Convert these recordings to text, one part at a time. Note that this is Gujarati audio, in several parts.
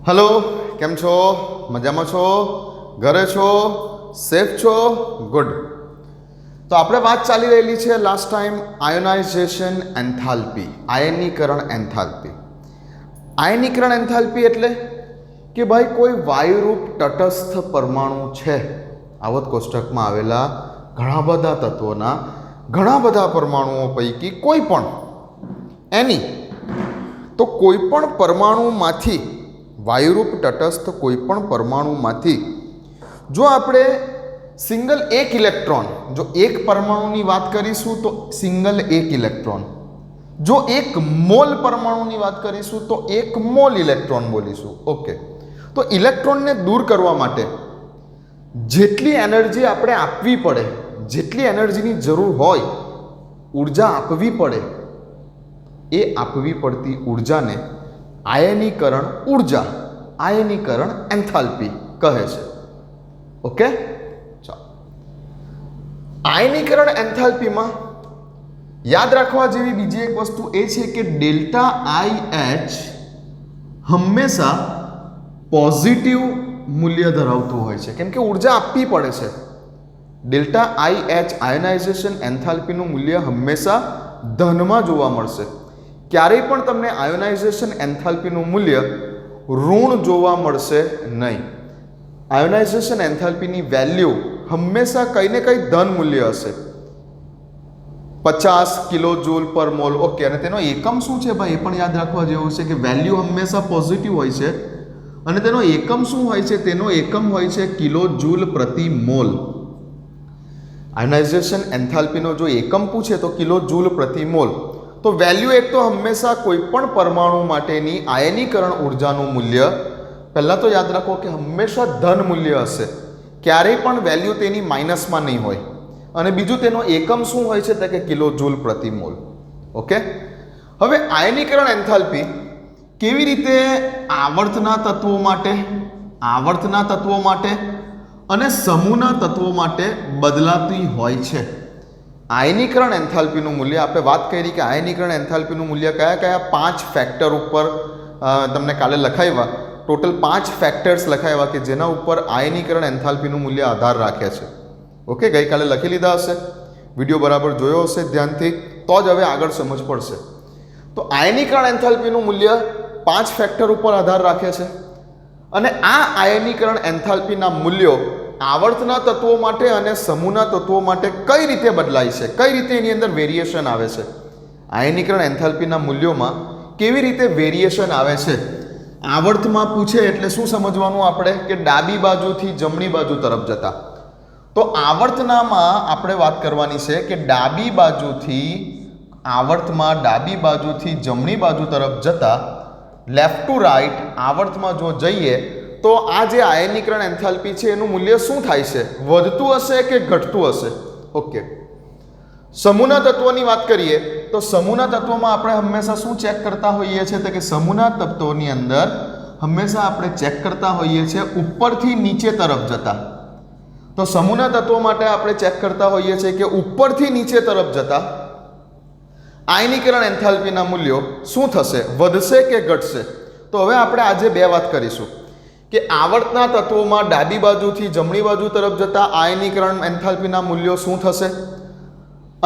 हेलो केम छो मजामां छो घरे छो सेफ छो गुड। तो આપણે વાત ચાલી રહેલી છે લાસ્ટ ટાઈમ આયોનાઇઝેશન એન્થાલ્પી આયનીકરણ એન્થાલ્પી। આયનીકરણ એન્થાલ્પી એટલે કે ભાઈ કોઈ વાયુરૂપ તટસ્થ પરમાણુ છે આવત કોષ્ટકમાં આવેલા ઘણા બધા તત્વોના ઘણા બધા પરમાણુઓ પૈકી કોઈ પણ એની તો કોઈ પણ પરમાણુમાંથી વાયુરૂપ તટસ્થ કોઈપણ પરમાણુમાંથી જો આપણે સિંગલ એક ઇલેક્ટ્રોન જો એક પરમાણુની વાત કરીશું તો સિંગલ એક ઇલેક્ટ્રોન, જો એક મોલ પરમાણુની વાત કરીશું તો એક મોલ ઇલેક્ટ્રોન બોલીશું। ઓકે, તો ઇલેક્ટ્રોનને દૂર કરવા માટે જેટલી એનર્જી આપણે આપવી પડે, જેટલી એનર્જીની જરૂર હોય, ઉર્જા આપવી પડે, એ આપવી પડતી ઉર્જાને આયનીકરણ ઉર્જા આયનીકરણ એન્થાલ્પી કહે છે। ઓકે, ચાલો આયનીકરણ એન્થાલ્પીમાં યાદ રાખવા જેવી બીજી એક વસ્તુ એ છે કે ડેલ્ટા આઈ એચ હંમેશા પોઝિટિવ મૂલ્ય ધરાવતું હોય છે, કેમ કે ઉર્જા આપવી પડે છે। ડેલ્ટા આઈ એચ આયોનાઇઝેશન એન્થાલ્પીનું મૂલ્ય હંમેશા ધનમાં જોવા મળશે। ક્યારેય પણ તમને આયોનાઇઝેશન એન્થાલ્પીનું મૂલ્ય ઋણ જોવા મળશે નહીં। આયોનાઇઝેશન એન્થાલ્પીની વેલ્યુ હંમેશા કંઈ ને કંઈ ધન મૂલ્ય હશે। 50 કિલો જૂલ પર મોલ। ઓકે, અને તેનો એકમ શું છે ભાઈ એ પણ યાદ રાખવા જેવું છે કે વેલ્યુ હંમેશા પોઝિટિવ હોય છે અને તેનો એકમ શું હોય છે? તેનો એકમ હોય છે કિલો જૂલ પ્રતિ મોલ। આયોનાઇઝેશન એન્થાલ્પીનો જો એકમ પૂછે તો કિલો જૂલ પ્રતિ મોલ। તો વેલ્યુ એક તો હંમેશા કોઈ પણ પરમાણુ માટેની આયનીકરણ ઉર્જાનું મૂલ્ય પહેલાં તો યાદ રાખો કે હંમેશા ધન મૂલ્ય હશે, ક્યારેય પણ વેલ્યુ તેની માઇનસમાં નહીં હોય। અને બીજું તેનો એકમ શું હોય છે તો કે કિલો જૂલ પ્રતિ મોલ। ઓકે, હવે આયનીકરણ એન્થાલ્પી કેવી રીતે આવર્તના તત્વો માટે અને સમૂહના તત્વો માટે બદલાતી હોય છે। આયનીકરણ એન્થાલ્પીનું મૂલ્ય આપણે વાત કરી કે આયનીકરણ એન્થાલ્પીનું મૂલ્ય કયા કયા 5 ફેક્ટર ઉપર તમને કાલે લખાવ્યા, ટોટલ 5 ફેક્ટર્સ લખાવ્યા કે જેના ઉપર આયનીકરણ એન્થાલ્પીનું મૂલ્ય આધાર રાખે છે। ઓકે, ગઈકાલે લખી લીધા હશે, વિડીયો બરાબર જોયો હશે ધ્યાનથી, તો જ હવે આગળ સમજ પડશે। તો આયનીકરણ એન્થાલ્પીનું મૂલ્ય 5 ફેક્ટર ઉપર આધાર રાખે છે અને આ આયનીકરણ એન્થાલ્પીના મૂલ્યો આવર્તના તત્વો માટે અને સમૂહના તત્વો માટે કઈ રીતે બદલાય છે, કઈ રીતે એની અંદર વેરિએશન આવે છે, આયનીકરણ એન્થાલ્પીના મૂલ્યોમાં કેવી રીતે વેરિએશન આવે છે। આવર્તમાં પૂછે એટલે શું સમજવાનું આપણે કે ડાબી બાજુથી જમણી બાજુ તરફ જતા। તો આવર્તનામાં આપણે વાત કરવાની છે કે ડાબી બાજુથી જમણી બાજુ તરફ જતા, લેફ્ટ ટુ રાઈટ આવર્તમાં જો જઈએ તો આ જે આયનીકરણ એન્થાલ્પી છે એનું મૂલ્ય શું થાય છે? વધતું હશે કે ઘટતું હશે? ઓકે, સમૂહના તત્વોની વાત કરીએ તો સમૂહના તત્વોમાં આપણે હંમેશા શું ચેક કરતા હોઈએ છીએ તો કે સમૂહના તત્વોની અંદર હંમેશા આપણે ચેક કરતા હોઈએ છીએ ઉપરથી નીચે તરફ જતા। તો સમૂહના તત્વો માટે આપણે ચેક કરતા હોઈએ છીએ કે ઉપરથી નીચે તરફ જતા આયનીકરણ એન્થાલ્પીના મૂલ્યો શું થશે? વધશે કે ઘટશે? તો હવે આપણે આજે બે વાત કરીશું કે આવર્તના તત્વોમાં ડાબી બાજુથી જમણી બાજુ તરફ જતા આયનીકરણ એન્થાલ્પીના મૂલ્યો શું થશે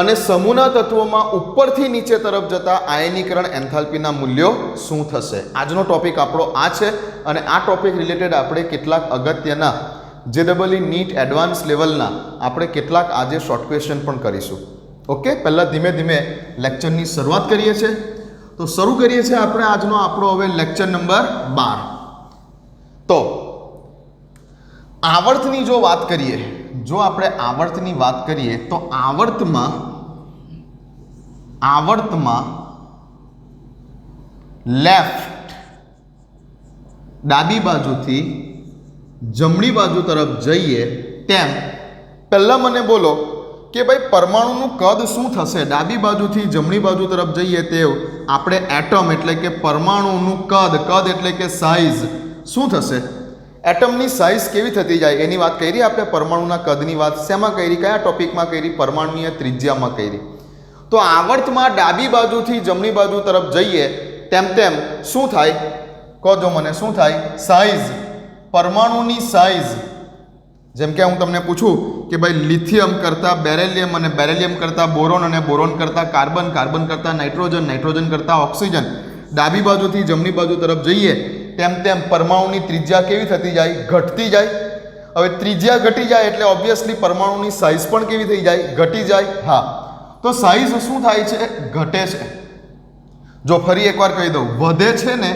અને સમૂહના તત્વોમાં ઉપરથી નીચે તરફ જતા આયનીકરણ એન્થાલ્પીના મૂલ્યો શું થશે। આજનો ટોપિક આપણો આ છે અને આ ટોપિક રિલેટેડ આપણે કેટલાક અગત્યના JEE નીટ એડવાન્સ લેવલના આપણે કેટલાક આજે શોર્ટ ક્વેશ્ચન પણ કરીશું। ઓકે, પહેલાં ધીમે ધીમે લેક્ચરની શરૂઆત કરીએ છીએ। તો શરૂ કરીએ છીએ આપણે આજનો આપણો હવે લેક્ચર નંબર 12। તો આવર્તની જો વાત કરીએ, જો આપણે આવર્તની વાત કરીએ તો આવર્તમાં લેફ્ટ ડાબી બાજુથી જમણી બાજુ તરફ જઈએ તેમ પહેલાં મને બોલો કે ભાઈ પરમાણુનું કદ શું થશે? ડાબી બાજુથી જમણી બાજુ તરફ જઈએ તે આપણે એટમ એટલે કે પરમાણુનું કદ એટલે કે સાઇઝ શું થશે? એટમની સાઇઝ કેવી થતી જાય એની વાત કરી આપણે। પરમાણુના કદની વાત શેમાં કરી? કયા ટોપિકમાં કરી? પરમાણુની ત્રિજ્યામાં કરી। તો આવર્તમાં ડાબી બાજુથી જમણી બાજુ તરફ જઈએ તેમ તેમ શું થાય? કહો જો મને શું થાય? સાઇઝ, પરમાણુની સાઇઝ. જેમ કે હું તમને પૂછું કે ભાઈ લિથિયમ કરતાં બેરેલિયમ અને બેરેલિયમ કરતાં બોરોન અને બોરોન કરતાં કાર્બન, કાર્બન કરતાં નાઇટ્રોજન, નાઇટ્રોજન કરતાં ઓક્સિજન, ડાબી બાજુથી જમણી બાજુ તરફ જઈએ તેમ તેમ પરમાણુની ત્રિજ્યા કેવી થતી જાય? ઘટતી જાય. હવે ત્રિજ્યા ઘટી જાય એટલે ઓબ્વિયસલી પરમાણુની સાઇઝ પણ કેવી થઈ જાય? ઘટી જાય. હા, તો સાઇઝ શું થાય છે? ઘટે છે. જો ફરી એકવાર કહી દઉં, વધે છે ને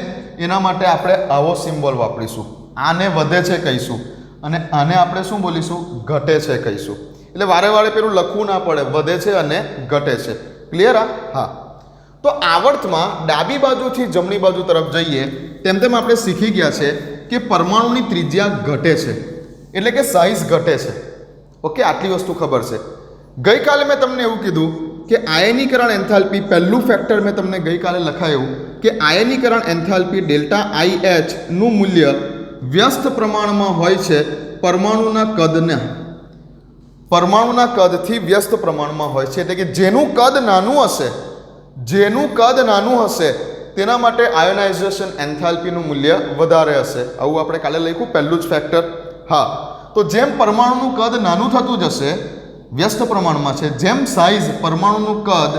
એના માટે આપણે આવો સિમ્બોલ વાપરીશું. આને વધે છે કહીશું અને આને આપણે શું બોલીશું? ઘટે છે કહીશું. એટલે વારે વારે પેલું લખવું ના પડે, વધે છે અને ઘટે છે. ક્લિયર? હા. તો આવર્તમાં ડાબી બાજુથી જમણી બાજુ તરફ જઈએ તેમ તેમ આપણે શીખી ગયા છે કે પરમાણુની ત્રિજ્યા ઘટે છે, એટલે કે સાઇઝ ઘટે છે. ઓકે, આટલી વસ્તુ ખબર છે. ગઈકાલે મેં તમને એવું કીધું કે આયનીકરણ એન્થાલ્પી, પહેલું ફેક્ટર મેં તમને ગઈકાલે લખાયું કે આયનીકરણ એન્થાલ્પી ડેલ્ટા IH નું મૂલ્ય વ્યસ્ત પ્રમાણમાં હોય છે પરમાણુના કદના. પરમાણુના કદથી વ્યસ્ત પ્રમાણમાં હોય છે, એટલે કે જેનું કદ નાનું હશે, જેનું કદ નાનું હશે તેના માટે આયોનાઇઝેશન એન્થાલ્પીનું મૂલ્ય વધારે હશે. આવું આપણે કાલે લખ્યું, પહેલું જ ફેક્ટર. હા, તો જેમ પરમાણુનું કદ નાનું થતું જશે, વ્યસ્ત પ્રમાણમાં છે, જેમ સાઇઝ પરમાણુનું કદ,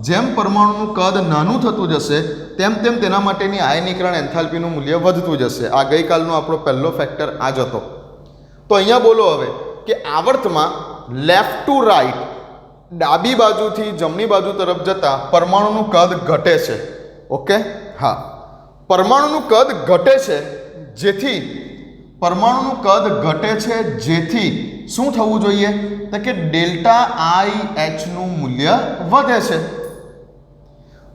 જેમ પરમાણુનું કદ નાનું થતું જશે તેમ તેમ તેના માટેની આયનીકરણ એન્થાલ્પીનું મૂલ્ય વધતું જશે. આ ગઈકાલનો આપણો પહેલો ફેક્ટર આ જ હતો. તો અહીંયા બોલો હવે કે આવર્તમાં લેફ્ટ ટુ રાઈટ, ડાબી બાજુથી જમણી બાજુ તરફ જતા પરમાણુનું કદ ઘટે છે. ઓકે, હા, પરમાણુનું કદ ઘટે છે, જેથી પરમાણુનું કદ ઘટે છે, જેથી શું થવું જોઈએ? તો કે ડેલ્ટા IH નું મૂલ્ય વધે છે.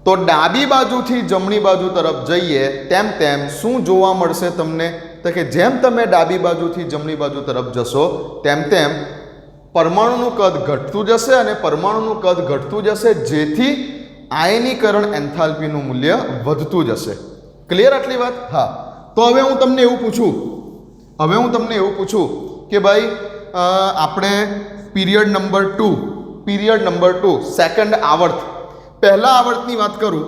તો ડાબી બાજુથી જમણી બાજુ તરફ જઈએ તેમ તેમ શું જોવા મળશે તમને? તો કે જેમ તમે ડાબી બાજુથી જમણી બાજુ તરફ જશો તેમ તેમ પરમાણુનું કદ ઘટતું જશે અને પરમાણુનું કદ ઘટતું જશે, જેથી આયનીકરણ એન્થાલ્પીનું મૂલ્ય વધતું જશે. ક્લિયર આટલી વાત? હા. તો હવે હું તમને એવું પૂછું કે ભાઈ આપણે પીરિયડ નંબર 2 સેકન્ડ આવર્ત, પહેલા આવર્તની વાત કરું.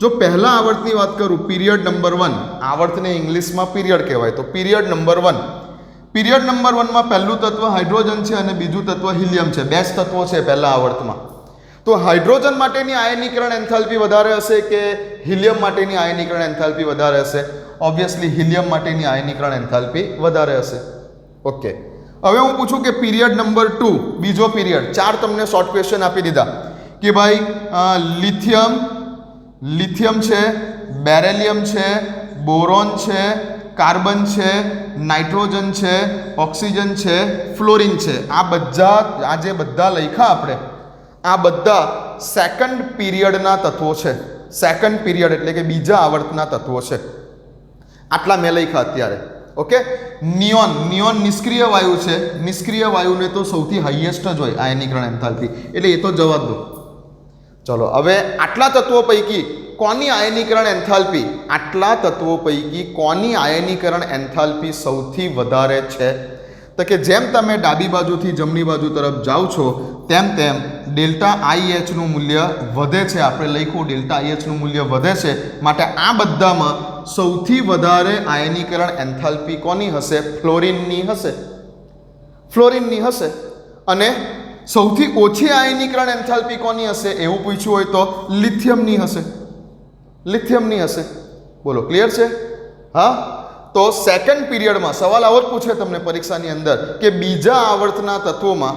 જો પહેલા આવર્તની વાત કરું, પીરિયડ નંબર 1, આવર્તને ઇંગ્લિશમાં પીરિયડ કહેવાય, તો પીરિયડ નંબર 1, પીરિયડ નંબર 1 માં પહેલું તત્વ હાઇડ્રોજન છે અને બીજું તત્વ હિલિયમ છે. બે જ તત્વો છે પહેલા આવર્તમાં. તો હાઇડ્રોજન માટેની આયનીકરણ એન્થાલ્પી વધારે હશે કે હિલિયમ માટેની આયનીકરણ એન્થાલ્પી વધારે હશે? ઓબ્વિયસલી હિલિયમ માટેની આયનીકરણ એન્થાલ્પી વધારે હશે. ઓકે, હવે હું પૂછું કે પીરિયડ નંબર 2, બીજો પીરિયડ, 4 તમને શોર્ટ ક્વેશ્ચન આપી દીધા કે ભાઈ લિથિયમ છે, બેરેલિયમ છે, બોરોન છે, કાર્બન છે, નાઇટ્રોજન છે, ઓક્સિજન છે, ફ્લોરિન છે. આ જે બધા લખ્યા આપણે, આ બધા સેકન્ડ પીરિયડના તત્વો છે. સેકન્ડ પીરિયડ એટલે કે બીજા આવર્તના તત્વો છે. આટલા મેં લખ્યા અત્યારે. ઓકે, નિયોન નિષ્ક્રિય વાયુ છે. નિષ્ક્રિય વાયુને તો સૌથી હાઈએસ્ટ જ હોય આયનીકરણ એન્થાલ્પી, એટલે એ તો જવા દો. ચલો, હવે આટલા તત્વો પૈકી કોની આયનીકરણ એન્થાલ્પી, આટલા તત્વો પૈકી કોની આયનીકરણ એન્થાલ્પી સૌથી વધારે છે? તો કે જેમ તમે ડાબી બાજુથી જમણી બાજુ તરફ જાઓ છો તેમ તેમ ડેલ્ટા IH નું મૂલ્ય વધે છે. આપણે લખ્યું ડેલ્ટા IH નું મૂલ્ય વધે છે, માટે આ બધામાં સૌથી વધારે આયનીકરણ એન્થાલ્પી કોની હશે? ફ્લોરિનની હશે. ફ્લોરિનની હશે. અને સૌથી ઓછી આયનીકરણ એન્થાલ્પી કોની હશે એવું પૂછ્યું હોય તો લિથિયમની હશે. લિથિયમની હશે. બોલો, ક્લિયર છે? હા. તો સેકન્ડ પીરિયડમાં સવાલ આવો જ પૂછે તમને પરીક્ષાની અંદર કે બીજા આવર્તના તત્વોમાં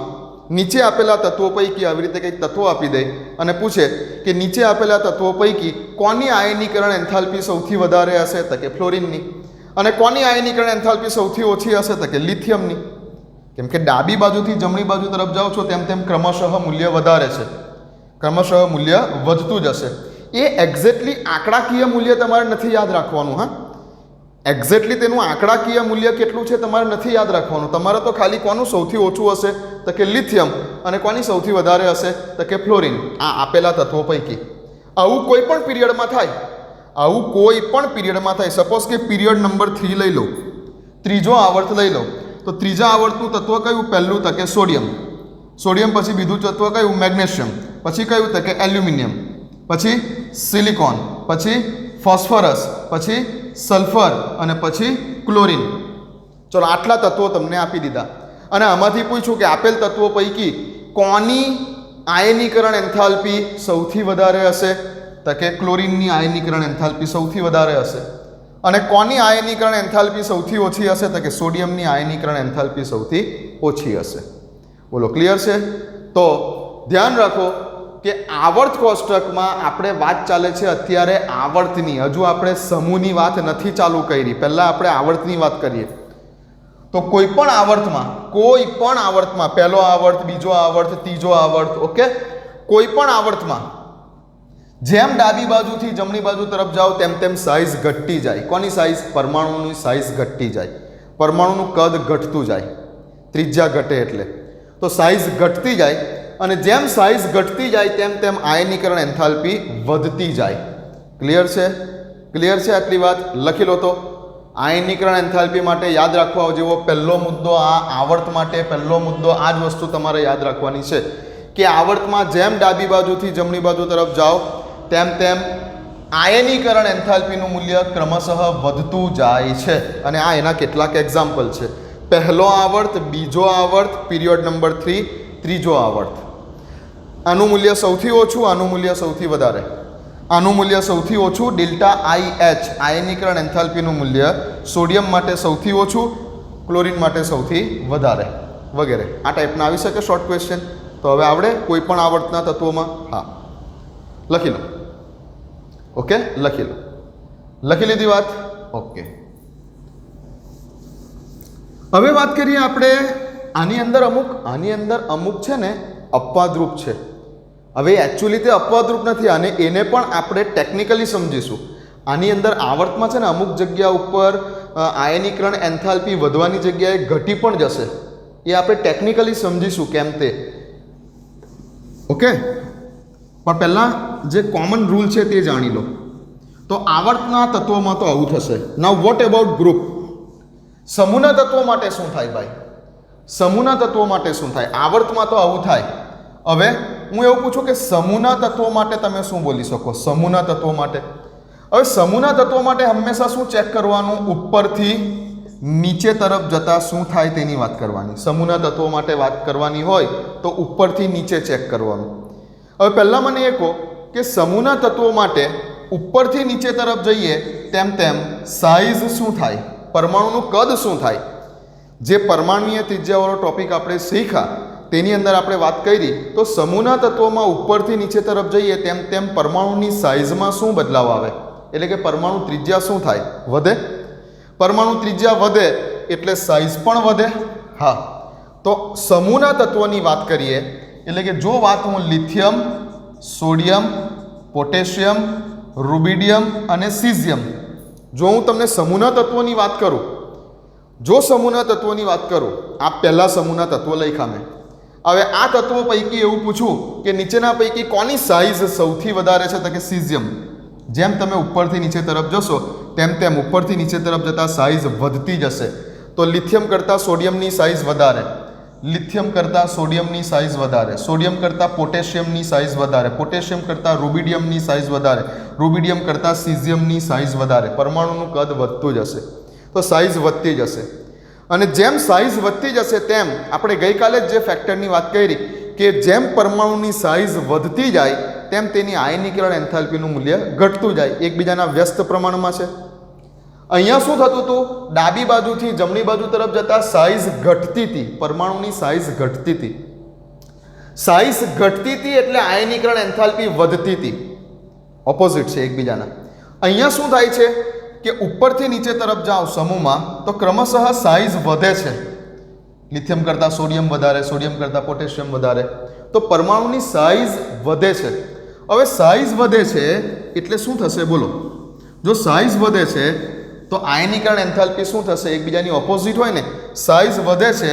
નીચે આપેલા તત્વો પૈકી, આવી રીતે કંઈક તત્વો આપી દે અને પૂછે કે નીચે આપેલા તત્વો પૈકી કોની આયનીકરણ એન્થાલ્પી સૌથી વધારે હશે? તો કે ફ્લોરિનની. અને કોની આયનીકરણ એન્થાલ્પી સૌથી ઓછી હશે? તો કે લિથિયમની. કેમ કે ડાબી બાજુથી જમણી બાજુ તરફ જાઓ છો તેમ તેમ ક્રમશઃ મૂલ્ય વધારે છે, ક્રમશઃ મૂલ્ય વધતું જશે. એ એક્ઝેક્ટલી આંકડાકીય મૂલ્ય તમારે નથી યાદ રાખવાનું. હા, એક્ઝેક્ટલી તેનું આંકડાકીય મૂલ્ય કેટલું છે તમારે નથી યાદ રાખવાનું. તમારે તો ખાલી કોનું સૌથી ઓછું હશે? તો કે લિથિયમ. અને કોની સૌથી વધારે હશે? તો કે ફ્લોરિન. આ આપેલા તત્વો પૈકી. આવું કોઈ પણ પીરિયડમાં થાય, આવું કોઈ પણ પીરિયડમાં થાય. સપોઝ કે પીરિયડ નંબર 3 લઈ લો, ત્રીજો આવર્ત લઈ લો, તો ત્રીજા આવર્તનું તત્વ કયું? પહેલું તો કે સોડિયમ. સોડિયમ પછી બીજું તત્વ કયું? મેગ્નેશિયમ. પછી કયું? તો કે એલ્યુમિનિયમ. પછી સિલિકોન. પછી ફોસ્ફરસ. પછી સલ્ફર અને પછી ક્લોરીન. ચલો આટલા તત્વો તમને આપી દીધા અને આમાંથી પૂછ્યું કે આપેલ તત્વો પૈકી કોની આયનીકરણ એન્થાલ્પી સૌથી વધારે હશે? તો કે ક્લોરીનની આયનીકરણ એન્થાલ્પી સૌથી વધારે હશે. અને કોની આયનીકરણ એન્થાલ્પી સૌથી ઓછી હશે? તો કે સોડિયમની આયનીકરણ એન્થાલ્પી સૌથી ઓછી હશે. બોલો ક્લિયર છે? તો ધ્યાન રાખો કે આવર્ત કોષ્ટકમાં આપણે વાત ચાલે છે અત્યારે આવર્તની. હજુ આપણે સમૂહની વાત નથી ચાલુ કરી. પહેલાં આપણે આવર્તની વાત કરીએ. તો કોઈ પણ આવર્તમાં પહેલો આવર્ત, બીજો આવર્ત, ત્રીજો આવર્ત, ઓકે, કોઈ પણ આવર્તમાં જેમ ડાબી બાજુથી જમણી બાજુ તરફ જાઓ તેમ તેમ સાઇઝ ઘટતી જાય. કોની સાઇઝ? પરમાણુની સાઇઝ ઘટતી જાય. પરમાણુનું કદ ઘટતું જાય, ત્રિજ્યા ઘટે એટલે. તો સાઇઝ ઘટતી જાય અને જેમ સાઇઝ ઘટતી જાય તેમ તેમ આયનીકરણ એન્થાલ્પી વધતી જાય. ક્લિયર છે? ક્લિયર છે આટલી વાત? લખી લો. તો આયનીકરણ એન્થાલ્પી માટે યાદ રાખવા જેવો પહેલો મુદ્દો, આ આવર્ત માટે પહેલો મુદ્દો આ જ વસ્તુ તમારે યાદ રાખવાની છે કે આવર્તમાં જેમ ડાબી બાજુથી જમણી બાજુ તરફ જાઓ તેમ તેમ આયનીકરણ એન્થાલ્પીનું મૂલ્ય ક્રમશઃ વધતું જાય છે. અને આ એના કેટલાક એક્ઝામ્પલ છે. પહેલો આવર્ત, બીજો આવર્ત, પીરિયડ નંબર 3, ત્રીજો આવર્ત. આનું મૂલ્ય સૌથી ઓછું, આનું મૂલ્ય સૌથી વધારે. આનું મૂલ્ય સૌથી ઓછું ડેલ્ટા IH આયનીકરણ એન્થાલ્પીનું મૂલ્ય સોડિયમ માટે સૌથી ઓછું, ક્લોરીન માટે સૌથી વધારે, વગેરે. આ ટાઈપના આવી શકે શોર્ટ ક્વેશ્ચન. તો હવે આપણે કોઈ પણ આવર્તના તત્વોમાં હા લખી લો. ઓકે, લખી લો. લખી લીધી વાત? ઓકે. હવે વાત કરીએ આપણે આની અંદર અમુક છે ને અપવાદરૂપ છે. હવે એકચ્યુઅલી તે અપવાદરૂપ નથી અને એને પણ આપણે ટેકનિકલી સમજીશું. આની અંદર આવર્તમાં છે ને અમુક જગ્યા ઉપર આયનીકરણ એન્થાલ્પી વધવાની જગ્યાએ ઘટી પણ જશે. એ આપણે ટેકનિકલી સમજીશું કેમ તે. ઓકે, પણ પહેલાં જે કોમન રૂલ છે તે જાણી લો. તો આવર્તના તત્વોમાં તો આવું થશે. નાઉ વોટ અબાઉટ ગ્રુપ? સમૂહના તત્વો માટે શું થાય ભાઈ? સમૂહના તત્વો માટે શું થાય? આવર્તમાં તો આવું થાય. હવે હું એવું પૂછું કે સમૂહના તત્વો માટે તમે શું બોલી શકો? સમૂહના તત્વો માટે, હવે સમૂહના તત્વો માટે હંમેશા શું ચેક કરવાનું? ઉપરથી નીચે તરફ જતા શું થાય તેની વાત કરવાની. સમૂહના તત્વો માટે વાત કરવાની હોય તો ઉપરથી નીચે ચેક કરવાનું. હવે પહેલાં મને એ કહો કે સમૂહના તત્વો માટે ઉપરથી નીચે તરફ જઈએ તેમ તેમ સાઇઝ શું થાય? પરમાણુનું કદ શું થાય? જે પરમાણુય ત્રિજ્યાવાળો ટોપિક આપણે શીખ્યા તેની અંદર આપણે વાત કરી. તો સમૂહના તત્વોમાં ઉપરથી નીચે તરફ જઈએ તેમ તેમ પરમાણુની સાઇઝમાં શું બદલાવ આવે? એટલે કે પરમાણુ ત્રિજ્યા શું થાય? વધે. પરમાણુ ત્રિજ્યા વધે એટલે સાઇઝ પણ વધે. હા, તો સમૂહના તત્વોની વાત કરીએ એટલે કે જો વાત હું લિથિયમ, સોડિયમ, પોટેશિયમ, રૂબિડિયમ અને સીઝિયમ, જો હું તમને સમૂહના તત્વોની વાત કરું, જો સમૂહના તત્વોની વાત કરું, આ પહેલા સમૂહના તત્વો લખ્યા મેં. હવે આ તત્વો પૈકી એવું પૂછું કે નીચેના પૈકી કોની સાઇઝ સૌથી વધારે છે? તો કે સીઝિયમ. જેમ તમે ઉપરથી નીચે તરફ જશો તેમ તેમ ઉપરથી નીચે તરફ જતાં સાઇઝ વધતી જશે. તો લિથિયમ કરતાં સોડિયમની સાઇઝ વધારે, લિથિયમ કરતાં સોડિયમની સાઇઝ વધારે, સોડિયમ કરતાં પોટેશિયમની સાઇઝ વધારે, પોટેશિયમ કરતાં રૂબિડિયમની સાઇઝ વધારે, રૂબિડિયમ કરતાં સીઝિયમની સાઇઝ વધારે. પરમાણુનું કદ વધતું જશે તો સાઇઝ વધતી જશે. અને જેમ સાઇઝ વધતી જશે તેમ આપણે ગઈકાલે જ જે ફેક્ટરની વાત કરી કે જેમ પરમાણુની સાઇઝ વધતી જાય તેમ તેની આયનીકરણ એન્થાલ્પીનું મૂલ્ય ઘટતું જાય. એકબીજાના વ્યસ્ત પ્રમાણમાં છે. અહીંયા શું થતું હતું? ડાબી બાજુથી જમણી બાજુ તરફ જતાં સાઇઝ ઘટતી હતી, પરમાણુની સાઇઝ ઘટતી હતી. સાઇઝ ઘટતી હતી એટલે આયનીકરણ એન્થાલ્પી વધતી હતી. ઓપોઝિટ છે એકબીજાના. અહીંયા શું થાય છે કે ઉપરથી નીચે તરફ જાઓ સમૂહમાં તો ક્રમશઃ સાઇઝ વધે છે. લિથિયમ કરતાં સોડિયમ વધારે, સોડિયમ કરતાં પોટેશિયમ વધારે, તો પરમાણુની સાઇઝ વધે છે. હવે સાઇઝ વધે છે એટલે શું થશે બોલો? જો સાઇઝ વધે છે તો આયનીકરણ એન્થાલ્પી શું થશે? એકબીજાની ઓપોઝિટ હોય ને. સાઇઝ વધે છે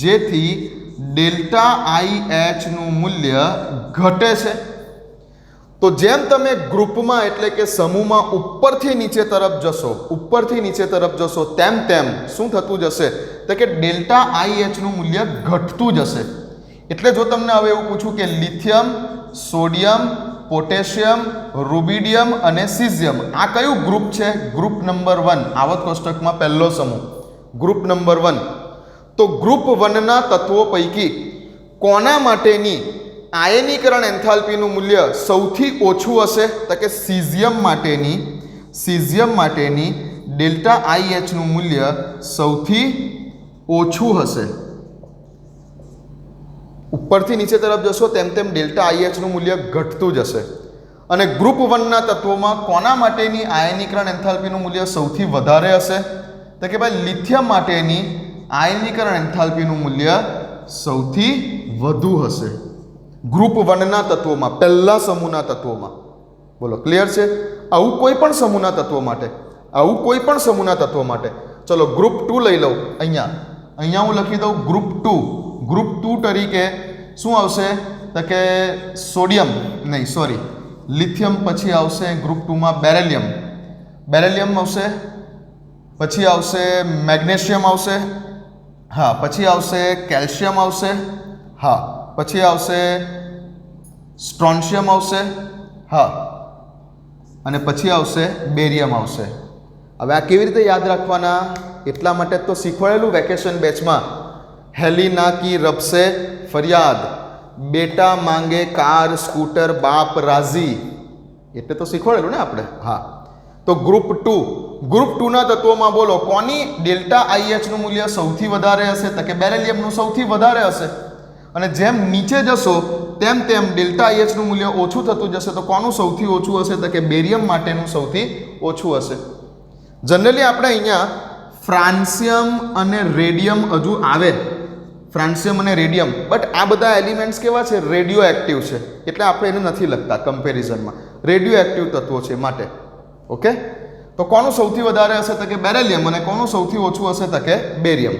જેથી ડેલ્ટા IH નું મૂલ્ય ઘટે છે. તો જેમ તમે ગ્રુપમાં એટલે કે સમૂહમાં ઉપરથી નીચે તરફ જશો તેમ તેમ શું થતું જશે? તો કે ડેલ્ટા IH નું મૂલ્ય ઘટતું જશે. એટલે જો તમને હવે એવું પૂછું કે લિથિયમ, સોડિયમ, પોટેશિયમ, રૂબિડિયમ અને સીઝિયમ. આ કયું ગ્રુપ છે? ગ્રુપ નંબર 1, આવર્ત કોષ્ટકમાં પહેલો સમૂહ, ગ્રુપ નંબર 1. તો ગ્રુપ 1ના તત્વો પૈકી કોના માટેની આયનીકરણ એન્થાલ્પીનું મૂલ્ય સૌથી ઓછું હશે? તો કે સીઝિયમ માટેની ડેલ્ટા IH નું મૂલ્ય સૌથી ઓછું હશે. ઉપરથી નીચે તરફ જશો તેમ તેમ ડેલ્ટા IH નું મૂલ્ય ઘટતું જશે. અને ગ્રુપ 1ના તત્વોમાં કોના માટેની આયનીકરણ એન્થાલ્પીનું મૂલ્ય સૌથી વધારે હશે? તો કે ભાઈ લિથિયમ માટેની આયનીકરણ એન્થાલ્પીનું મૂલ્ય સૌથી વધુ હશે ગ્રુપ 1ના તત્વોમાં, પહેલા સમૂહના તત્વોમાં. બોલો, ક્લિયર છે? આવું કોઈ પણ સમૂહના તત્વો માટે ચલો ગ્રુપ 2 લઈ લઉં. અહીંયા હું લખી દઉં ગ્રુપ 2. ગ્રુપ 2 તરીકે શું આવશે? તો કે લિથિયમ, પછી આવશે ગ્રુપ 2માં બેરેલિયમ આવશે, પછી આવશે મેગ્નેશિયમ આવશે, હા, પછી આવશે કેલ્શિયમ આવશે, હા, પછી આવશે સ્ટ્રોન્શિયમ આવશે, હા, અને પછી આવશે બેરિયમ આવશે. હવે આ કેવી રીતે યાદ રાખવાના? એટલા માટે તો શીખવાડેલું વેકેશન બેચમાં. हेलिना की रब से फरियाद, बेटा मांगे कार स्कूटर बाप राजी, એટલે તો શીખવાડેલું ને આપણે. હા, તો ગ્રુપ 2ના તત્વોમાં બોલો કોની ડેલ્ટા IH નું મૂલ્ય સૌથી વધારે હશે? તો કે બેરેલિયમનું સૌથી વધારે હશે. અને જેમ નીચે જશો તેમ તેમ ડેલ્ટા IH નું મૂલ્ય ઓછું થતું જશે. તો કોનું સૌથી ઓછું હશે? તો કે બેરિયમ માટેનું સૌથી ઓછું હશે. જનરલી આપણે અહીંયા ફ્રાન્સિયમ અને રેડિયમ હજુ આવે, ફ્રાન્સિયમ અને રેડિયમ, બટ આ બધા એલિમેન્ટ્સ કેવા છે? રેડિયો એક્ટિવ છે, એટલે આપણે એને નથી લખતા કમ્પેરિઝનમાં. રેડિયો એક્ટિવ તત્વો છે માટે. ઓકે, તો કોનું સૌથી વધારે હશે? તો કે બેરેલિયમ. અને કોનું સૌથી ઓછું હશે? તો કે બેરિયમ.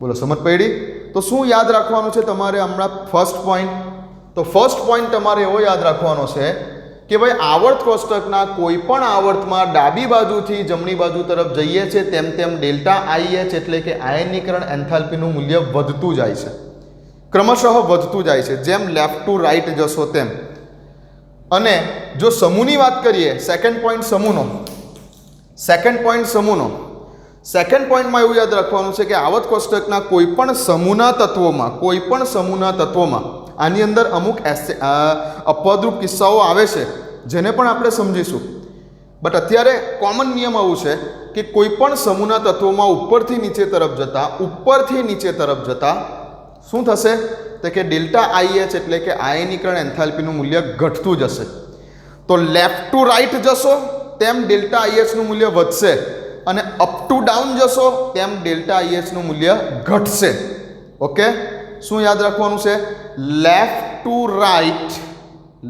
બોલો, સમજ પડી? તો શું યાદ રાખવાનું છે તમારે હમણાં? First point. તો ફર્સ્ટ પોઈન્ટ તમારે એવો યાદ રાખવાનો છે કે ભાઈ આવર્ત કોષ્ટકના કોઈ પણ આવર્તમાં ડાબી બાજુથી જમણી બાજુ તરફ જઈએ છે તેમ તેમ ડેલ્ટા IH એટલે કે આયનીકરણ એન્થાલ્પીનું મૂલ્ય વધતું જાય છે, ક્રમશઃ વધતું જાય છે જેમ લેફ્ટ ટુ રાઈટ જશો તેમ. અને જો સમૂહની વાત કરીએ, સેકન્ડ પોઈન્ટ પોઈન્ટમાં એવું યાદ રાખવાનું છે કે આવર્ત કોષ્ટકના કોઈ પણ સમૂહના તત્વોમાં આની અંદર અમુક અપવાદરૂપ કિસ્સાઓ આવે છે જેને પણ આપણે સમજીશું. બટ અત્યારે કોમન નિયમ આવું છે કે કોઈ પણ સમૂહના તત્વોમાં ઉપરથી નીચે તરફ જતા શું થશે? તો કે ડેલ્ટા IH એટલે કે આયનીકરણ એન્થાલ્પીનું મૂલ્ય ઘટતું જશે. તો લેફ્ટ ટુ રાઈટ જશો તેમ ડેલ્ટા IH નું મૂલ્ય વધશે, અને અપ ટુ ડાઉન જશો તેમ ડેલ્ટા IH નું મૂલ્ય ઘટશે. ઓકે, શું યાદ રાખવાનું છે? લેફ્ટ ટુ રાઈટ,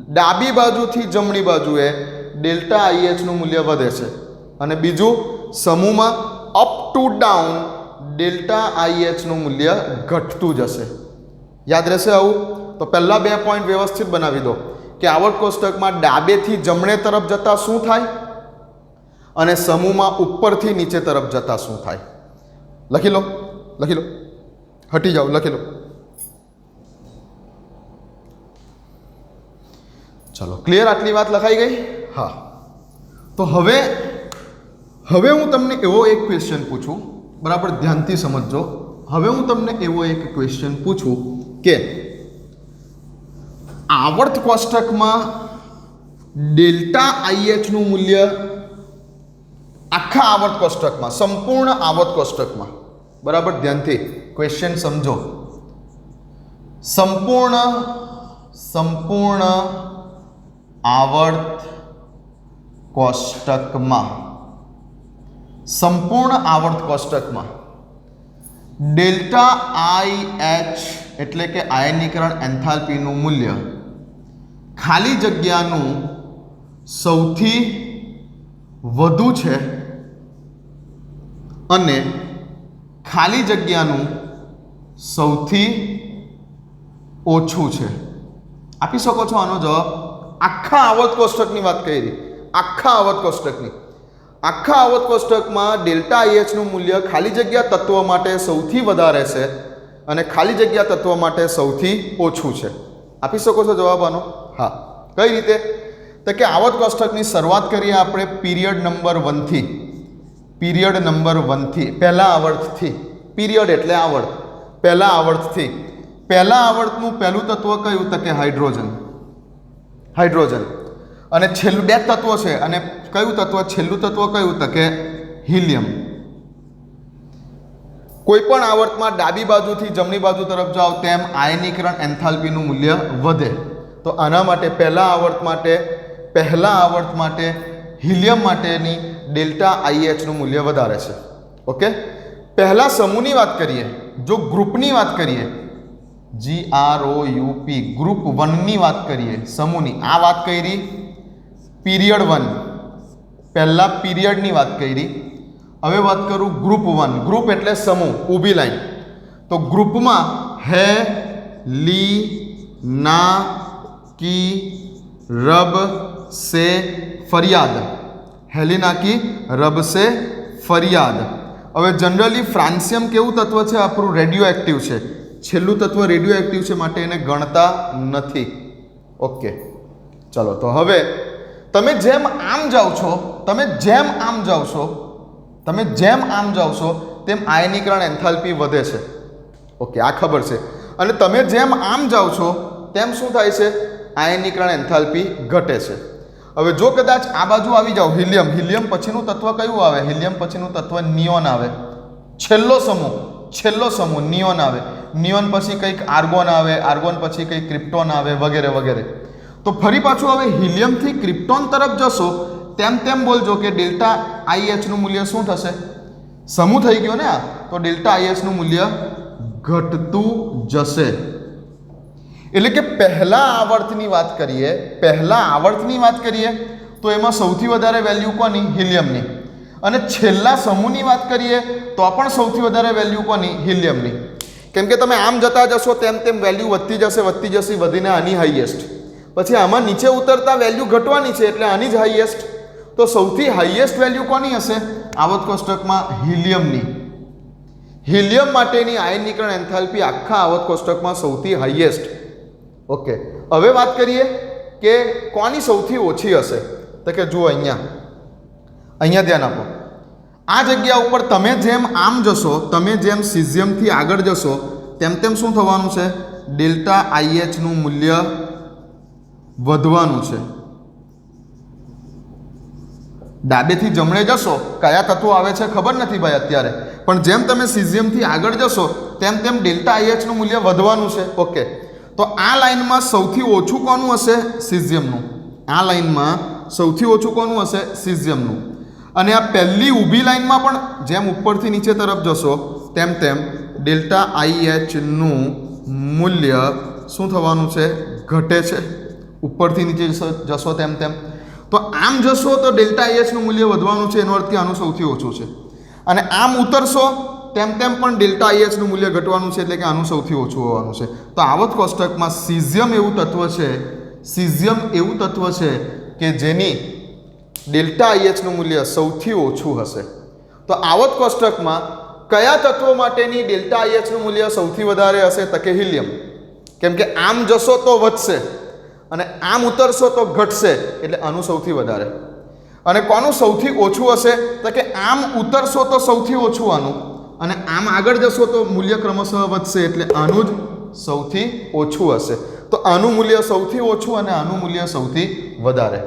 ડાબી બાજુથી જમણી બાજુએ ડેલ્ટા IH નું મૂલ્ય વધે છે. અને બીજું, સમૂહમાં up to down delta IH નું મૂલ્ય ઘટતું જશે. યાદ રહેશે આવું? તો પહેલા 2 પોઈન્ટ વ્યવસ્થિત બનાવી દો કે આવર્ત કોષ્ટકમાં ડાબેથી જમણે તરફ જતા શું થાય અને સમૂહમાં ઉપરથી નીચે તરફ જતા શું થાય. લખી લો, હટી જાઓ, લખી લો. ચલો, ક્લિયર? આટલી વાત લખાઈ ગઈ? હા. તો હવે હું તમને એવો એક ક્વેશ્ચન પૂછું, બરાબર ધ્યાનથી સમજજો. હવે હું તમને એવો એક ક્વેશ્ચન પૂછું કે આવર્ત કોષ્ટકમાં ડેલ્ટા IH નું મૂલ્ય આખા આવર્ત કોષ્ટકમાં, સંપૂર્ણ આવર્ત કોષ્ટકમાં, બરાબર ધ્યાનથી ક્વેશ્ચન સમજો. સંપૂર્ણ આવર્ત કોષ્ટકમાં ડેલ્ટા IH એટલે કે આયનીકરણ એન્થાલ્પીનું મૂલ્ય ખાલી જગ્યાનું સૌથી વધુ છે અને ખાલી જગ્યાનું સૌથી ઓછું છે. આપી શકો છો આનો જવાબ? આખા આવર્ત કોષ્ટકની વાત કરી, આખા આવર્ત કોષ્ટકમાં ડેલ્ટા IH નું મૂલ્ય ખાલી જગ્યા તત્વ માટે સૌથી વધારે છે અને ખાલી જગ્યા તત્વ માટે સૌથી ઓછું છે. આપી શકો છો જવાબ આનો? હા, કઈ રીતે? તો કે આવર્ત કોષ્ટકની શરૂઆત કરીએ આપણે પીરિયડ નંબર 1 થી. પીરિયડ નંબર 1 થી, પહેલા આવર્તથી. પીરિયડ એટલે આવર્ત. પહેલા આવર્તથી. પહેલા આવર્તનું પહેલું તત્વ કયું? તો કે હાઇડ્રોજન. હાઇડ્રોજન. અને છેલ્લું 2 તત્વો છે, અને કયું તત્વ? છેલ્લું તત્વ કયું? તો કે હિલિયમ. કોઈ પણ આવર્તમાં ડાબી બાજુથી જમણી બાજુ તરફ જાઓ તેમ આયનીકરણ એન્થાલ્પીનું મૂલ્ય વધે. તો આના માટે પહેલા આવર્ત માટે હિલિયમ માટેની ડેલ્ટા આઈએચનું મૂલ્ય વધારે છે. ઓકે, પહેલા સમૂહની વાત કરીએ, જો ગ્રુપની વાત કરીએ, GROUP, ગ્રુપ 1ની વાત કરીએ, સમૂહની, આ વાત કરી પીરિયડ 1, પહેલા પીરિયડની વાત કરી. હવે વાત કરું ગ્રુપ 1. ગ્રુપ એટલે સમૂહ, ઊભી લાઈન. તો ગ્રુપમાં હે, લી, ના, કી, રબ, સે, ફરિયાદ. હેલિના કી, રબ, સે, ફરિયાદ. હવે જનરલી ફ્રાન્સિયમ કેવું તત્વ છે? આપણું રેડિયો એક્ટિવ છે. છેલ્લું તત્વ રેડિયો એક્ટિવ છે, માટે એને ગણતા નથી. ઓકે, ચલો. તો હવે તમે જેમ આમ જાઓ છો તેમ આયનીકરણ એન્થાલ્પી વધે છે. ઓકે, આ ખબર છે. અને તમે જેમ આમ જાઓ છો તેમ શું થાય છે? આયનીકરણ એન્થાલ્પી ઘટે છે. હવે જો કદાચ આ બાજુ આવી જાઓ, હિલિયમ પછીનું તત્વ કયું આવે? હિલિયમ પછીનું તત્વ નિયોન આવે. છેલ્લો સમૂહ નિયોન આવે. નિયોન પછી કંઈક આર્ગોન આવે, આર્ગોન પછી કંઈક ક્રિપ્ટોન આવે, વગેરે વગેરે. તો ફરી પાછું હવે હિલિયમથી ક્રિપ્ટોન તરફ જશો તેમ બોલજો કે ડેલ્ટા આઈએચનું મૂલ્ય શું થશે? સમૂહ થઈ ગયો ને આ, તો ડેલ્ટા આઈએચનું મૂલ્ય ઘટતું જશે. એટલે કે પહેલા આવર્તની વાત કરીએ તો એમાં સૌથી વધારે વેલ્યુ કોની? હિલિયમની. અને છેલ્લા સમૂહની વાત કરીએ તો પણ સૌથી વધારે વેલ્યુ કોની? હિલિયમની. કેમ કે તમે આમ જતા જશો તેમ વેલ્યુ વધતી જશે, વધીને આની હાઈએસ્ટ. પછી આમાં નીચે ઉતરતા વેલ્યુ ઘટવાની છે, એટલે આની જ હાઈએસ્ટ. તો સૌથી હાઈએસ્ટ વેલ્યુ કોની હશે? આવર્ત કોષ્ટકમાં હિલિયમની. હિલિયમ માટેની આયનીકરણ એન્થાલ્પી આખા આવર્ત કોષ્ટકમાં સૌથી હાઈએસ્ટ. ઓકે, હવે વાત કરીએ કે કોની સૌથી ઓછી હશે? તો કે જુઓ, અહીંયા ધ્યાન આપો. આ જગ્યા ઉપર તમે જેમ આમ જશો, તમે જેમ સિઝિયમથી આગળ જશો તેમ શું થવાનું છે? ડેલ્ટા આઈએચનું મૂલ્ય વધવાનું છે. ડાબેથી જમણે જશો, કયા તત્વો આવે છે ખબર નથી ભાઈ અત્યારે, પણ જેમ તમે સિઝિયમથી આગળ જશો તેમ ડેલ્ટા આઈએચનું મૂલ્ય વધવાનું છે. ઓકે, તો આ લાઈનમાં સૌથી ઓછું કોનું હશે? સિઝિયમનું. આ લાઈનમાં સૌથી ઓછું કોનું હશે? સિઝિયમનું. અને આ પહેલી ઊભી લાઈનમાં પણ જેમ ઉપરથી નીચે તરફ જશો તેમ ડેલ્ટા આઈએચનું મૂલ્ય શું થવાનું છે? ઘટે છે. ઉપરથી નીચે જશો તેમ તો આમ જશો તો ડેલ્ટા આઈએચનું મૂલ્ય વધવાનું છે, એનો અર્થ કે આનું સૌથી ઓછું છે. અને આમ ઉતરશો તેમ પણ ડેલ્ટા આઈએચનું મૂલ્ય ઘટવાનું છે, એટલે કે આનું સૌથી ઓછું હોવાનું છે. તો આવર્ત કોષ્ટકમાં સિઝિયમ એવું તત્વ છે કે જેની ડેલ્ટા આઈએચનું મૂલ્ય સૌથી ઓછું હશે. તો આવર્ત કોષ્ટકમાં કયા તત્વો માટેની ડેલ્ટા આઈએચનું મૂલ્ય સૌથી વધારે હશે? તો કે હિલિયમ. કેમ કે આમ જશો તો વધશે અને આમ ઉતરશો તો ઘટશે, એટલે આનું સૌથી વધારે. અને કોનું સૌથી ઓછું હશે? તો કે આમ ઉતરશો તો સૌથી ઓછું આનું, અને આમ આગળ જશો તો મૂલ્ય ક્રમશઃ વધશે, એટલે આનું જ સૌથી ઓછું હશે. તો આનું મૂલ્ય સૌથી ઓછું અને આનું મૂલ્ય સૌથી વધારે.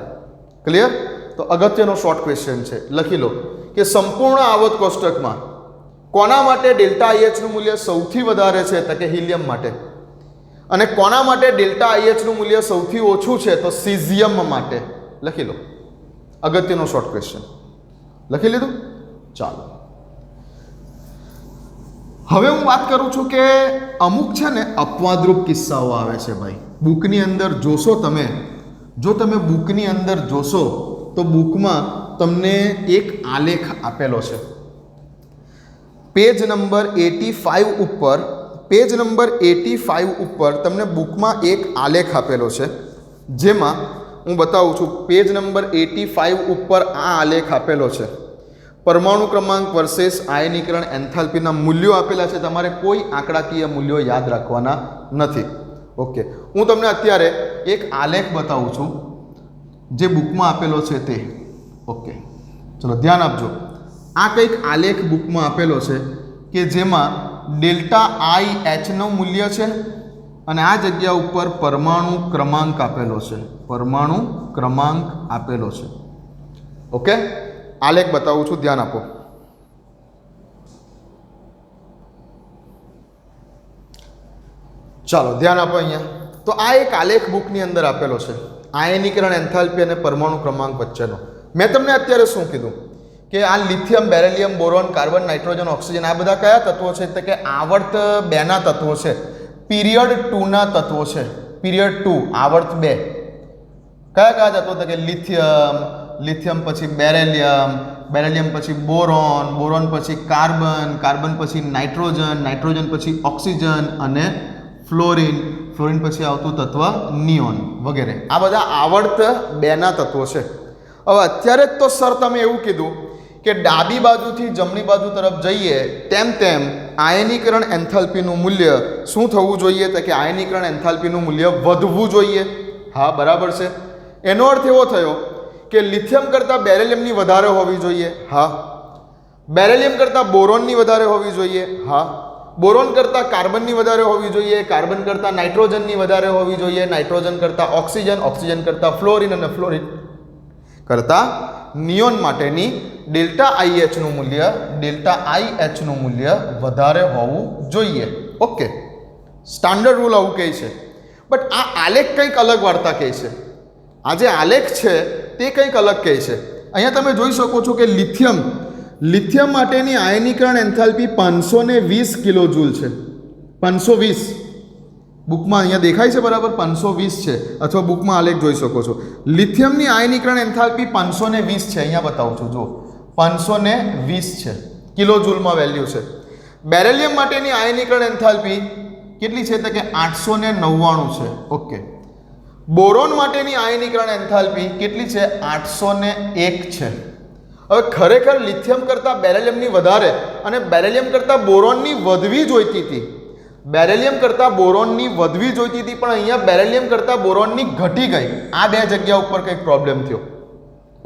ક્લિયર? તો અગત્યનો શોર્ટ ક્વેશ્ચન છે, લખી લો કે સંપૂર્ણ આવર્ત કોષ્ટકમાં કોના માટે ડેલ્ટા આઈએચનું મૂલ્ય સૌથી વધારે છે? તો કે હિલિયમ માટે. અને કોના માટે ડેલ્ટા આઈએચનું મૂલ્ય સૌથી ઓછું છે? તો સિઝિયમ માટે. લખી લો, અગત્યનો શોર્ટ ક્વેશ્ચન. લખી લીધું? ચાલો, હવે હું વાત કરું છું કે અમુક છે ને અપવાદરૂપ કિસ્સાઓ આવે છે ભાઈ. બુકની અંદર જોશો તમે, જો તમે બુકની અંદર જોશો તો બુકમાં તમને એક આલેખ આપેલો છે. પેજ નંબર 85 ઉપર તમને બુકમાં એક આલેખ આપેલો છે, જેમાં હું બતાવું છું. પેજ નંબર 85 ઉપર આ આલેખ આપેલો છે. પરમાણુ ક્રમાંક વર્સેસ આયનીકરણ એન્થાલ્પીના મૂલ્યો આપેલા છે. તમારે કોઈ આંકડાકીય મૂલ્યો યાદ રાખવાના નથી. ઓકે, હું તમને અત્યારે એક આલેખ બતાવું છું જે બુકમાં આપેલો છે તે. ઓકે, ચલો ધ્યાન આપજો. આ કંઈક આલેખ બુકમાં આપેલો છે કે જેમાં ડેલ્ટા આઈ એચનું મૂલ્ય છે અને આ જગ્યા ઉપર પરમાણુ ક્રમાંક આપેલો છે. પરમાણુ ક્રમાંક આપેલો છે. ઓકે, આલેખ બતાવું છું, ધ્યાન આપો. ચાલો ધ્યાન આપો અહીંયા. તો આ એક આલેખ બુકની અંદર આપેલો છે, આયનીકરણ એન્થાલ્પી અને પરમાણુ ક્રમાંક વચ્ચેનો. મેં તમને અત્યારે શું કીધું કે આ lithium, beryllium, boron, carbon, nitrogen, oxygen આ બધા કયા તત્વો છે? એટલે કે આવર્ત 2 ના તત્વો છે, પીરિયડ 2 ના તત્વો છે. પીરિયડ 2 આવર્ત 2 કયા કયા તત્વો? તો કે લિથિયમ, લિથિયમ પછી બેરિલિયમ, બેરિલિયમ પછી બોરોન, બોરોન પછી કાર્બન, કાર્બન પછી નાઇટ્રોજન, નાઇટ્રોજન પછી ઓક્સિજન અને ફ્લોરિન, ફ્લોરિન પછી આવતું તત્વ નિયોન વગેરે. આ બધા આવર્ત 2 ના તત્વો છે. હવે અત્યારે જ તો સર તમે એવું કીધું કે ડાબી બાજુથી જમણી બાજુ તરફ જઈએ તેમ તેમ આયનીકરણ એન્થાલ્પીનું મૂલ્ય શું થવું જોઈએ? તો કે આયનીકરણ એન્થાલ્પીનું મૂલ્ય વધવું જોઈએ. હા, બરાબર છે. એનો અર્થ એવો થયો કે લિથિયમ કરતાં બેરિલિયમની વધારે હોવી જોઈએ. હા. બેરિલિયમ કરતાં બોરોનની વધારે હોવી જોઈએ. હા. બોરોન કરતાં કાર્બનની વધારે હોવી જોઈએ, કાર્બન કરતાં નાઇટ્રોજનની વધારે હોવી જોઈએ, નાઇટ્રોજન કરતાં ઓક્સિજન, ઓક્સિજન કરતાં ફ્લોરિન અને ફ્લોરિન કરતાં નિયોન માટેની ડેલ્ટા આઈએચનું મૂલ્ય, ડેલ્ટા આઈએચનું મૂલ્ય વધારે હોવું જોઈએ. ઓકે, સ્ટાન્ડર્ડ રૂલ આવું કહે છે. બટ આ આલેખ કંઈક અલગ વાર્તા કહે છે. આ જે આલેખ છે તે કંઈક અલગ કહે છે. અહીંયા તમે જોઈ શકો છો કે લિથિયમ, લિથિયમ માટેની આયનીકરણ એન્થાલ્પી 520 કિલો જૂલ છે. 520 બુકમાં અહીંયા દેખાય છે, બરાબર? 520 છે, અથવા બુકમાં આલેખ જોઈ શકો છો. લિથિયમની આયનીકરણ એન્થાલ્પી 520 છે. અહીંયા બતાવું છું, જુઓ 520 છે, કિલો જૂલમાં વેલ્યુ છે. બેરિલિયમ માટેની આયનીકરણ એન્થાલ્પી કેટલી છે? તો કે 899 છે. ઓકે. બોરોન માટેની આયનીકરણ એન્થાલ્પી કેટલી છે? 801 છે. હવે ખરેખર લિથિયમ કરતાં બેરિલિયમની વધારે અને બેરિલિયમ કરતાં બોરોનની વધવી જોઈતી હતી. બેરિલિયમ કરતાં બોરોનની વધવી જોઈતી હતી, પણ અહીંયા બેરિલિયમ કરતાં બોરોનની ઘટી ગઈ. આ બે જગ્યા ઉપર કંઈક પ્રોબ્લેમ થયો.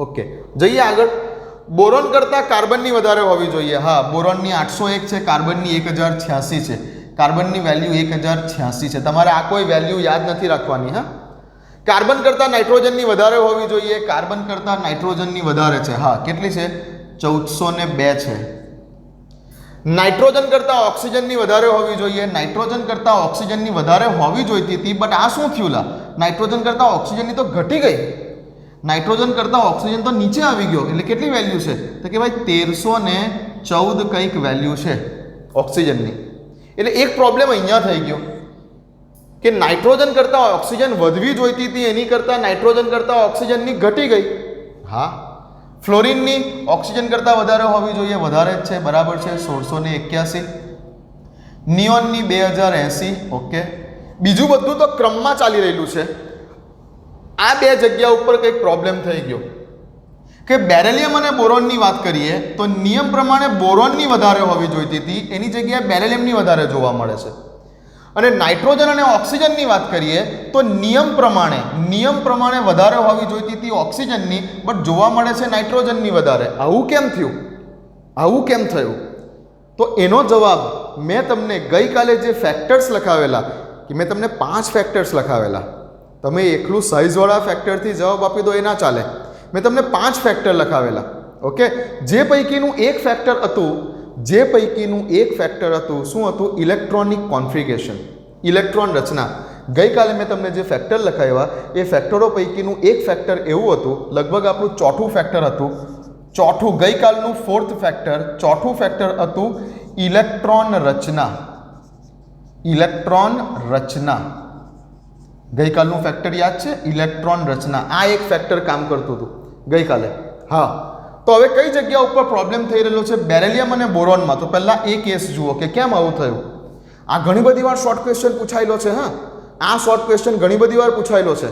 ઓકે, જઈએ આગળ. બોરોન કરતાં કાર્બનની વધારે હોવી જોઈએ. હા, બોરોનની 801 છે, કાર્બનની 1086 છે. કાર્બનની વેલ્યુ 1086 છે. તમારે આ કોઈ વેલ્યુ યાદ નથી રાખવાની. હા, કાર્બન કરતાં નાઇટ્રોજનની વધારે હોવી જોઈએ, કાર્બન કરતાં નાઇટ્રોજનની વધારે છે. હા, કેટલી છે? 1402 છે. નાઇટ્રોજન કરતાં ઓક્સિજનની વધારે હોવી જોઈએ, નાઇટ્રોજન કરતાં ઓક્સિજનની વધારે હોવી જોઈતી હતી. બટ આ શું થયું? લા, નાઇટ્રોજન કરતાં ઓક્સિજનની તો ઘટી ગઈ. નાઇટ્રોજન કરતાં ઓક્સિજન તો નીચે આવી ગયો. એટલે કેટલી વેલ્યુ છે? તો કે ભાઈ 1314 કંઈક વેલ્યુ છે ઓક્સિજનની. એટલે એક પ્રોબ્લેમ અહીંયા થઈ ગયો કે નાઇટ્રોજન કરતાં ઓક્સિજન વધવી જોઈતી હતી, એની કરતાં નાઇટ્રોજન કરતાં ઓક્સિજનની ઘટી ગઈ. હા, ફ્લોરિનની ઓક્સિજન કરતાં વધારે હોવી જોઈએ, વધારે જ છે, બરાબર છે, 1681. નિયોનની 2080. ઓકે. બીજું બધું તો ક્રમમાં ચાલી રહેલું છે. આ બે જગ્યા ઉપર કંઈક પ્રોબ્લેમ થઈ ગયો કે બેરિલિયમ અને બોરોનની વાત કરીએ તો નિયમ પ્રમાણે બોરોનની વધારે હોવી જોઈતી હતી, એની જગ્યાએ બેરિલિયમની વધારે જોવા મળે છે. અને નાઇટ્રોજન અને ઓક્સિજનની વાત કરીએ તો નિયમ પ્રમાણે વધારે હોવી જોઈતી હતી ઓક્સિજનની, બટ જોવા મળે છે નાઇટ્રોજનની વધારે. આવું કેમ થયું? આવું કેમ થયું? તો એનો જવાબ મેં તમને ગઈકાલે જે ફેક્ટર્સ લખાવેલા, કે મેં તમને 5 ફેક્ટર્સ લખાવેલા, તમે એકલું સાઇઝવાળા ફેક્ટરથી જવાબ આપી દો એ ના ચાલે. મેં તમને 5 ફેક્ટર લખાવેલા. ઓકે. જે પૈકીનું એક ફેક્ટર હતું શું હતું? ઇલેક્ટ્રોનિક કોન્ફિગરેશન, ઇલેક્ટ્રોન રચના. ગઈકાલે મેં તમને જે ફેક્ટર લખાવ્યા એ ફેક્ટરો પૈકીનું એક ફેક્ટર એવું હતું, લગભગ આપણું ચોથું ફેક્ટર હતું. ગઈકાલનું 4th ફેક્ટર, ચોથું ફેક્ટર હતું ઇલેક્ટ્રોન રચના. ઇલેક્ટ્રોન રચના ગઈકાલનું ફેક્ટર યાદ છે? ઇલેક્ટ્રોન રચના. આ એક ફેક્ટર કામ કરતું હતું ગઈકાલે. હા, તો હવે કઈ જગ્યા ઉપર પ્રોબ્લેમ થઈ રહેલો છે? બેરિલિયમ અને બોરોનમાં. તો પહેલા એ કેસ જુઓ કે કેમ આવું થયું. આ ઘણી બધી વાર શોર્ટ ક્વેશ્ચન પૂછાયેલો છે. હા, આ શોર્ટ ક્વેશ્ચન ઘણી બધી વાર પૂછાયેલો છે.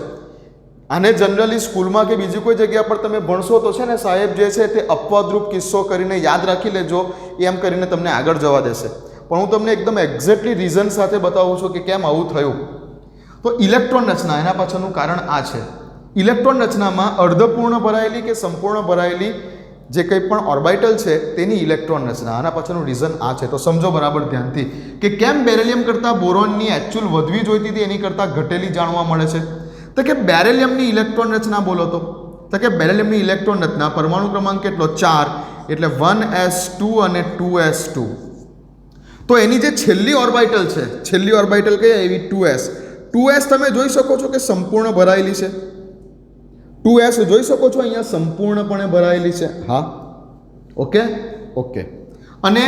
આને જનરલી સ્કૂલમાં કે બીજી કોઈ જગ્યા પર તમે ભણશો તો છે ને સાહેબ જે છે તે અપવાદરૂપ કિસ્સો કરીને યાદ રાખી લેજો, એમ કરીને તમને આગળ જવા દેશે. પણ હું તમને એકદમ એક્ઝેક્ટલી રીઝન સાથે બતાવું છું કે કેમ આવું થયું. તો ઇલેક્ટ્રોન રચના એના પાછળનું કારણ આ છે. ઇલેક્ટ્રોન રચનામાં અર્ધપૂર્ણ ભરાયેલી કે સંપૂર્ણ ભરાયેલી જે કંઈ પણ ઓર્બિટલ છે તેની ઇલેક્ટ્રોન રચના, આના પાછળનું રીઝન આ છે. તો સમજો બરાબર ધ્યાનથી કે કેમ બેરિલિયમ કરતાં બોરોનની એકચ્યુઅલ વધવી જોઈતી હતી એની કરતાં ઘટેલી જાણવા મળે છે. તો કે બેરિલિયમની ઇલેક્ટ્રોન રચના બોલો તો કે બેરિલિયમની ઇલેક્ટ્રોન રચના પરમાણુ ક્રમાંક કેટલો 4 એટલે 1s2 અને 2s2. તો એની જે છેલ્લી ઓર્બિટલ છે, છેલ્લી ઓર્બિટલ કઈ આવી 2s તમે જોઈ શકો છો કે સંપૂર્ણ ભરાયેલી છે. 2s જોઈ શકો છો અહીંયા સંપૂર્ણપણે ભરાયેલી છે. હા, ઓકે. અને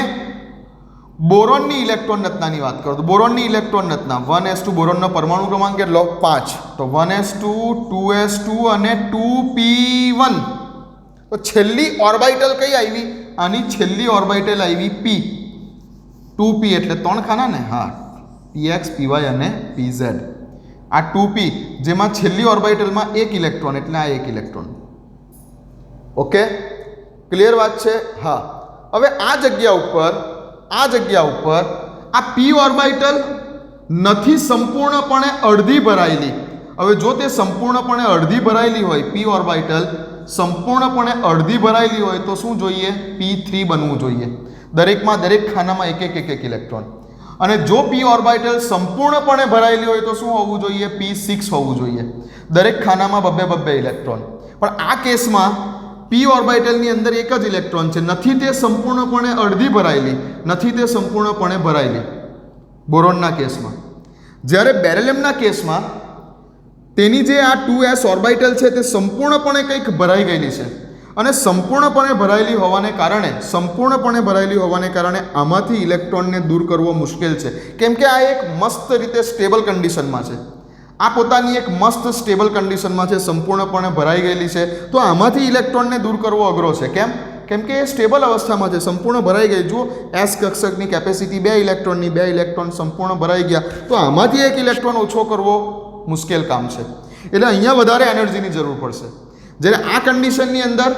બોરોનની ઇલેક્ટ્રોન રચનાની વાત કરો તો બોરોનની ઇલેક્ટ્રોન રચના 1s2 બોરોનનો પરમાણુ ક્રમાંક કેટલો 5 તો 1s2 2s2 અને 2p1. તો છેલ્લી ઓર્બિટલ કઈ આવી? આની છેલ્લી ઓર્બિટલ આવી p. 2p એટલે 3 ખાના ને, હા, px py અને pz. આ 2p જેમાં છેલ્લી ઓર્બિટલમાં એક ઇલેક્ટ્રોન એટલે આ એક ઇલેક્ટ્રોન. ઓકે, ક્લિયર વાત છે? હા. હવે આ જગ્યા ઉપર આ p ઓર્બિટલ નથી સંપૂર્ણપણે અડધી ભરાયેલી. હવે જો તે સંપૂર્ણપણે અડધી ભરાયેલી હોય, p ઓર્બિટલ સંપૂર્ણપણે અડધી ભરાયેલી હોય તો શું જોઈએ? p3 બનવું જોઈએ. દરેકમાં દરેક ખાનામાં એક ઇલેક્ટ્રોન. અને જો p ઓર્બિટલ સંપૂર્ણપણે ભરાયેલી હોય તો શું હોવું જોઈએ? p6 હોવું જોઈએ. દરેક ખાનામાં બબ્બે ઇલેક્ટ્રોન. પણ આ કેસમાં p ઓર્બિટલની અંદર એક જ ઇલેક્ટ્રોન છે, નથી તે સંપૂર્ણપણે અડધી ભરાયેલી, નથી તે સંપૂર્ણપણે ભરાયેલી બોરોનના કેસમાં. જ્યારે બેરિલિયમના કેસમાં તેની જે આ 2s ઓર્બિટલ છે તે સંપૂર્ણપણે કંઈક ભરાઈ ગયેલી છે. અને સંપૂર્ણપણે ભરાયેલી હોવાને કારણે આમાંથી ઇલેક્ટ્રોનને દૂર કરવો મુશ્કેલ છે. કેમ કે આ એક મસ્ત રીતે સ્ટેબલ કન્ડિશનમાં છે. આ પોતાની એક મસ્ત સ્ટેબલ કન્ડિશનમાં છે, સંપૂર્ણપણે ભરાઈ ગયેલી છે. તો આમાંથી ઇલેક્ટ્રોનને દૂર કરવો અઘરો છે. કેમ કે એ સ્ટેબલ અવસ્થામાં છે, સંપૂર્ણ ભરાઈ ગઈ. જુઓ, s કક્ષકની કેપેસિટી 2 ઇલેક્ટ્રોનની, 2 ઇલેક્ટ્રોન સંપૂર્ણ ભરાઈ ગયા. તો આમાંથી એક ઇલેક્ટ્રોન ઓછો કરવો મુશ્કેલ કામ છે. એટલે અહીંયા વધારે એનર્જીની જરૂર પડશે. જ્યારે આ કન્ડિશનની અંદર